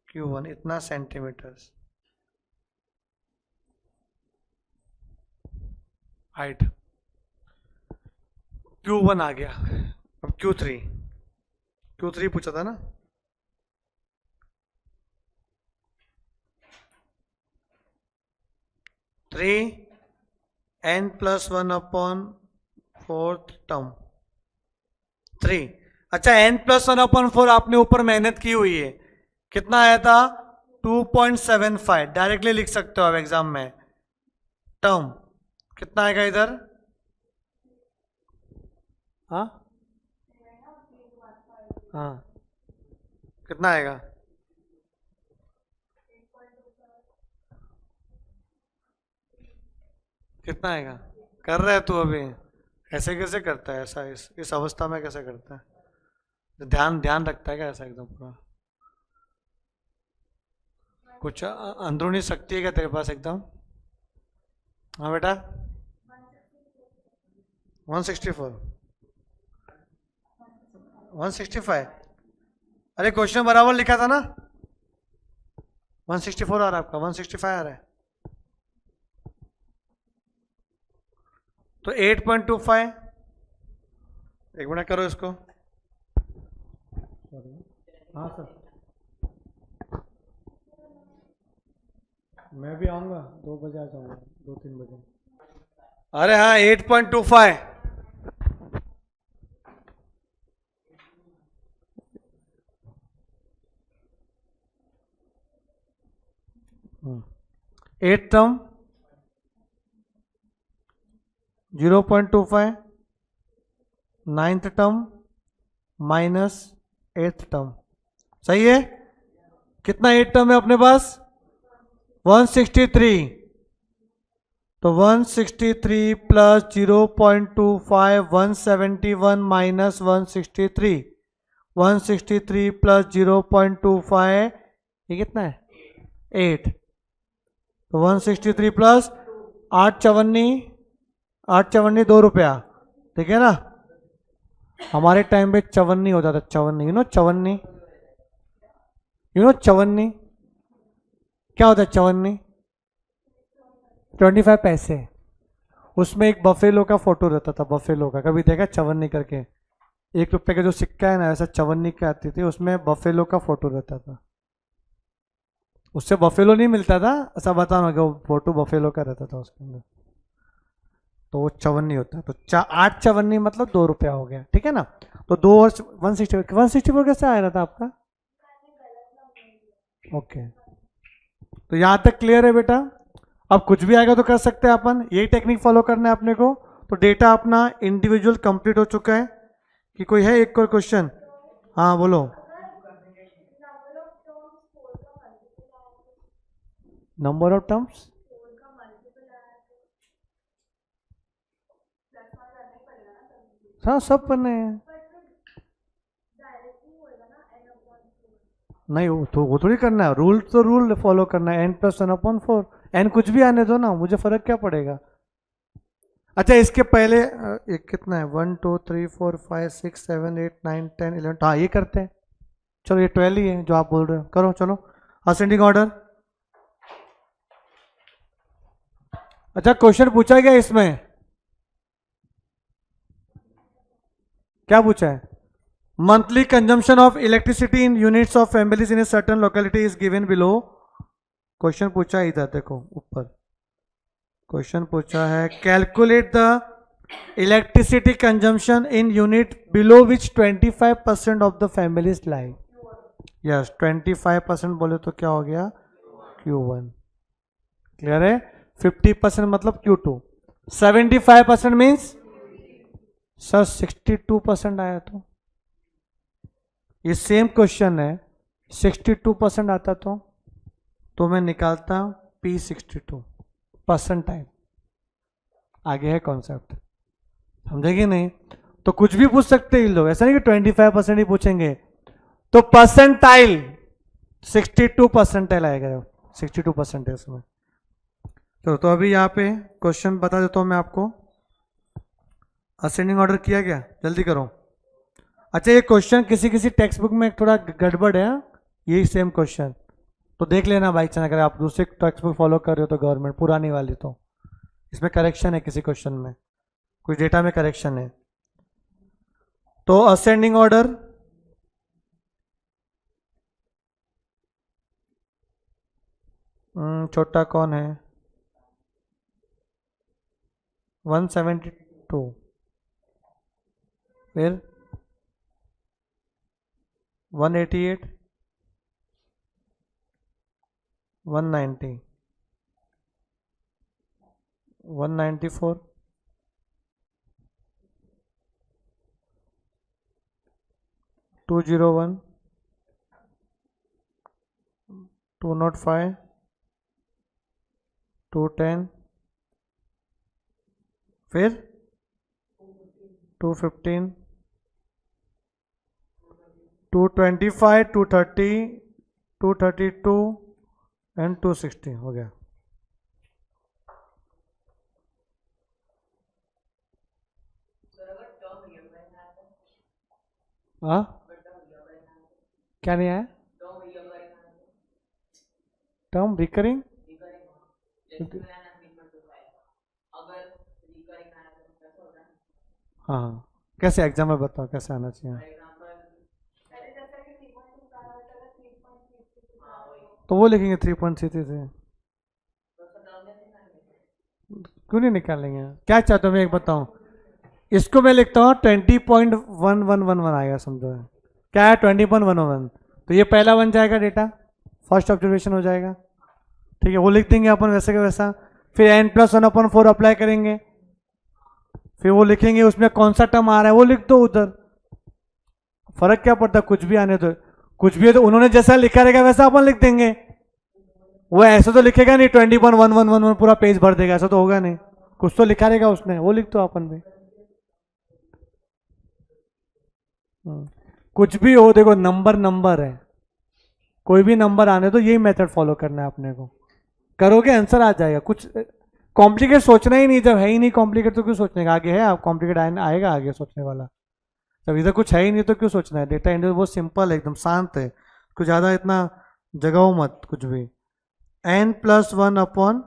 Q1 इतना सेंटीमीटर हाइट, Q1 आ गया। अब Q3 पूछा था ना, three n plus 1 upon fourth term 3। अच्छा n प्लस 1 अपॉन 4 आपने ऊपर मेहनत की हुई है, कितना आया था 2.75, डायरेक्टली लिख सकते हो आप एग्जाम में, टर्म कितना आएगा इधर, हाँ हाँ कितना आएगा, कितना आएगा, कर रहा है तू अभी, ऐसे कैसे करता है, ऐसा इस अवस्था में कैसे करता है, ध्यान ध्यान रखता है क्या ऐसा एकदम पूरा, कुछ अंदरूनी शक्ति है क्या तेरे पास एकदम, हाँ बेटा 164 165, अरे क्वेश्चन बराबर लिखा था ना, 164 आ रहा है आपका, 165 आ रहा है, तो 8.25, एक मिनट करो इसको, हाँ सर मैं भी आऊँगा 2 बजे आ जाऊँगा, 2-3 बजे, अरे हाँ 8.25, 8 term 0.25, 9th term minus 8th term, सही है, कितना 8 टर्म है अपने पास 163, तो 163 प्लस 0.25 171 माइनस 163, 163 प्लस 0.25 ये कितना है 8, तो 163 प्लस 8 चवन्नी 2 रुपया, ठीक है ना, हमारे टाइम पे चवन्नी होता था, चवन्नी चवन्नी चवन्नी क्या होता है चवन्नी, 25 पैसे, उसमें एक बफेलो का फोटो रहता था, बफेलो का कभी देखा चवन्नी करके, 1 रुपये का जो सिक्का है ना ऐसा चवन्नी के आती थी, उसमें बफेलो का फोटो रहता था, उससे बफेलो नहीं मिलता था ऐसा बताओ ना कि वो फोटो बफेलो का रहता था उसके अंदर। तो वो चवन्नी होता है, तो 8 चवन्नी मतलब 2 रुपया हो गया, ठीक है ना। तो 2 और 164 कैसे आ रहा था आपका? ओके, तो यहां तक क्लियर है बेटा। अब कुछ भी आएगा तो कर सकते हैं अपन, यही टेक्निक फॉलो करना है अपने को। तो डेटा अपना इंडिविजुअल कंप्लीट हो चुका है। कि कोई है एक और क्वेश्चन? हाँ बोलो। नंबर ऑफ टर्म्स, हाँ सब पढ़ने हैं। नहीं वो थोड़ी करना है, रूल तो रूल फॉलो करना है, n+1/4। n कुछ भी आने दो ना, मुझे फर्क क्या पड़ेगा। अच्छा इसके पहले एक कितना है, 1 2 3 4 5 6 7 8 9 10 11, हाँ ये करते हैं। चलो ये 12 ही है जो आप बोल रहे हो, करो चलो असेंडिंग ऑर्डर। अच्छा क्वेश्चन पूछा गया इसमें, क्या पूछा है? Monthly consumption of electricity in units of families in a certain locality is given below. Question पूछा है इधर देखो ऊपर, क्वेश्चन पूछा है calculate the electricity consumption in unit below which 25% of the families lie. Yes 25% बोले तो क्या हो गया, Q1। क्लियर है? 50% मतलब Q2। 75% मीन्स सर 62% आया तो ये सेम क्वेश्चन है, 62% आता तो मैं निकालता P62 परसेंटाइल। आगे है कॉन्सेप्ट, समझेंगे नहीं? तो कुछ भी पूछ सकते हैं लोग, ऐसा नहीं कि 25% ही पूछेंगे। तो परसेंटाइल 62 परसेंटाइल आएगा, 62% है इसमें। तो अभी यहाँ पे क्वेश्चन बता देता हूँ मैं आपको। असेंडिंग ऑर्डर किया गया, जल्दी करो। अच्छा ये क्वेश्चन किसी किसी टेक्स्ट बुक में थोड़ा गड़बड़ है, यही सेम क्वेश्चन तो देख लेना भाई चांस, अगर आप दूसरे टेक्स्ट बुक फॉलो कर रहे हो तो गवर्नमेंट पुरानी वाली, तो इसमें करेक्शन है किसी क्वेश्चन में, कुछ डेटा में करेक्शन है। तो असेंडिंग ऑर्डर छोटा कौन है? 172, फिर 188, 190, 194, 201, 205, 210, फिर 215, 225, 230, 232 एंड 260 हो गया। हाँ क्या नहीं आया? टर्म रिकरिंग, हाँ कैसे एग्जाम में बताओ कैसे आना चाहिए? तो वो लिखेंगे 3.33 से, क्यों नहीं निकालेंगे? क्या चाहते हो मैं एक बताऊं, इसको मैं लिखता हूँ 20.1111 आएगा, समझो क्या है 20.101, तो ये पहला बन जाएगा डेटा, फर्स्ट ऑब्जर्वेशन हो जाएगा, ठीक है वो लिख देंगे अपन वैसे का वैसा। फिर n+1/4 अप्लाई करेंगे, फिर वो लिखेंगे उसमें कौन सा टर्म आ रहा है वो लिख दो उधर, फर्क क्या पड़ता है, कुछ भी आने दो, कुछ भी है तो उन्होंने जैसा लिखा रहेगा वैसा अपन लिख देंगे। वो ऐसा तो लिखेगा नहीं 20.1111 पूरा पेज भर देगा, ऐसा तो होगा नहीं, कुछ तो लिखा रहेगा उसने, वो लिख दो अपन भी। कुछ भी हो देखो, नंबर है, कोई भी नंबर आने तो यही मेथड फॉलो करना है अपने को, करोगे आंसर आ जाएगा। कुछ कॉम्प्लिकेट सोचना ही नहीं, जब है ही नहीं कॉम्प्लिकेट तो क्यों सोचने का, आगे है आप कॉम्प्लिकेट आएगा आगे सोचने वाला, जब इधर कुछ है ही नहीं तो क्यों सोचना है। डेटा इंडिया बहुत सिंपल है, एकदम शांत है, कुछ ज़्यादा इतना जगाओ मत कुछ भी। n+1/4,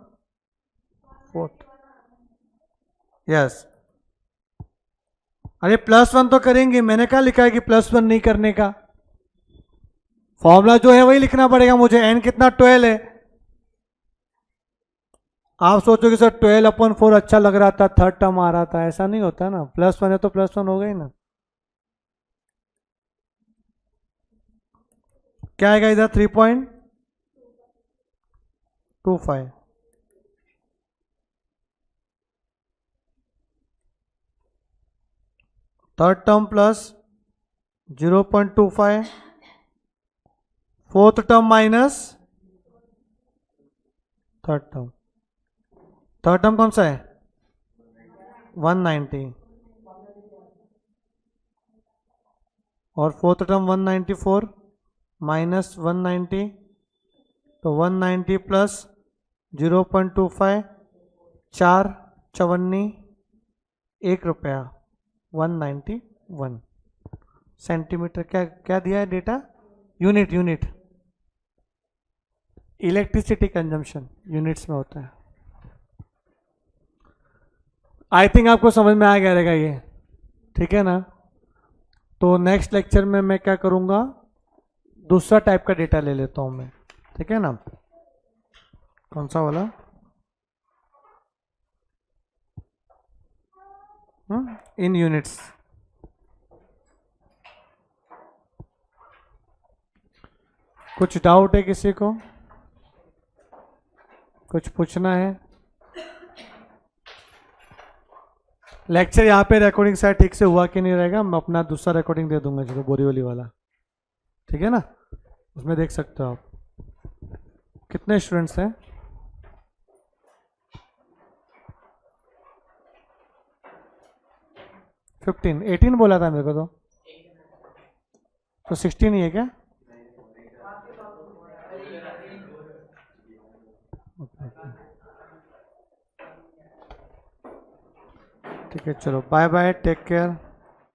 यस अरे +1 तो करेंगे, मैंने कहा लिखा है कि +1 नहीं करने का, फॉर्मूला जो है वही लिखना पड़ेगा मुझे। n कितना 12 है, आप सोचोगे सर 12/4 अच्छा लग रहा था, थर्ड टर्म आ रहा था, ऐसा नहीं होता ना, +1 है तो +1 हो गई ना। क्या आएगा इधर? 3.25। Third term plus 0.25, fourth term minus third term. Third term कौन सा है? 190 और फोर्थ टर्म 194 माइनस 190, तो 190 प्लस 0.25, 4 चवन्नी 1 रुपया, 191 सेंटीमीटर। क्या क्या दिया है data? Unit, unit electricity consumption units में होता है। आई थिंक आपको समझ में आ गया रहेगा ये, ठीक है ना। तो नेक्स्ट लेक्चर में मैं क्या करूंगा, दूसरा टाइप का डेटा ले लेता हूं मैं, ठीक है ना। कौन सा वाला? इन यूनिट्स। कुछ डाउट है किसी को? कुछ पूछना है? लेक्चर यहाँ पे रिकॉर्डिंग शायद ठीक से हुआ कि नहीं रहेगा, मैं अपना दूसरा रिकॉर्डिंग दे दूंगा चलो, बोरीवली वाला, ठीक है ना, उसमें देख सकते हो आप। कितने स्टूडेंट्स हैं? 15, 18 बोला था मेरे को तो 16 ही है क्या? ठीक है, चलो बाय बाय, टेक केयर।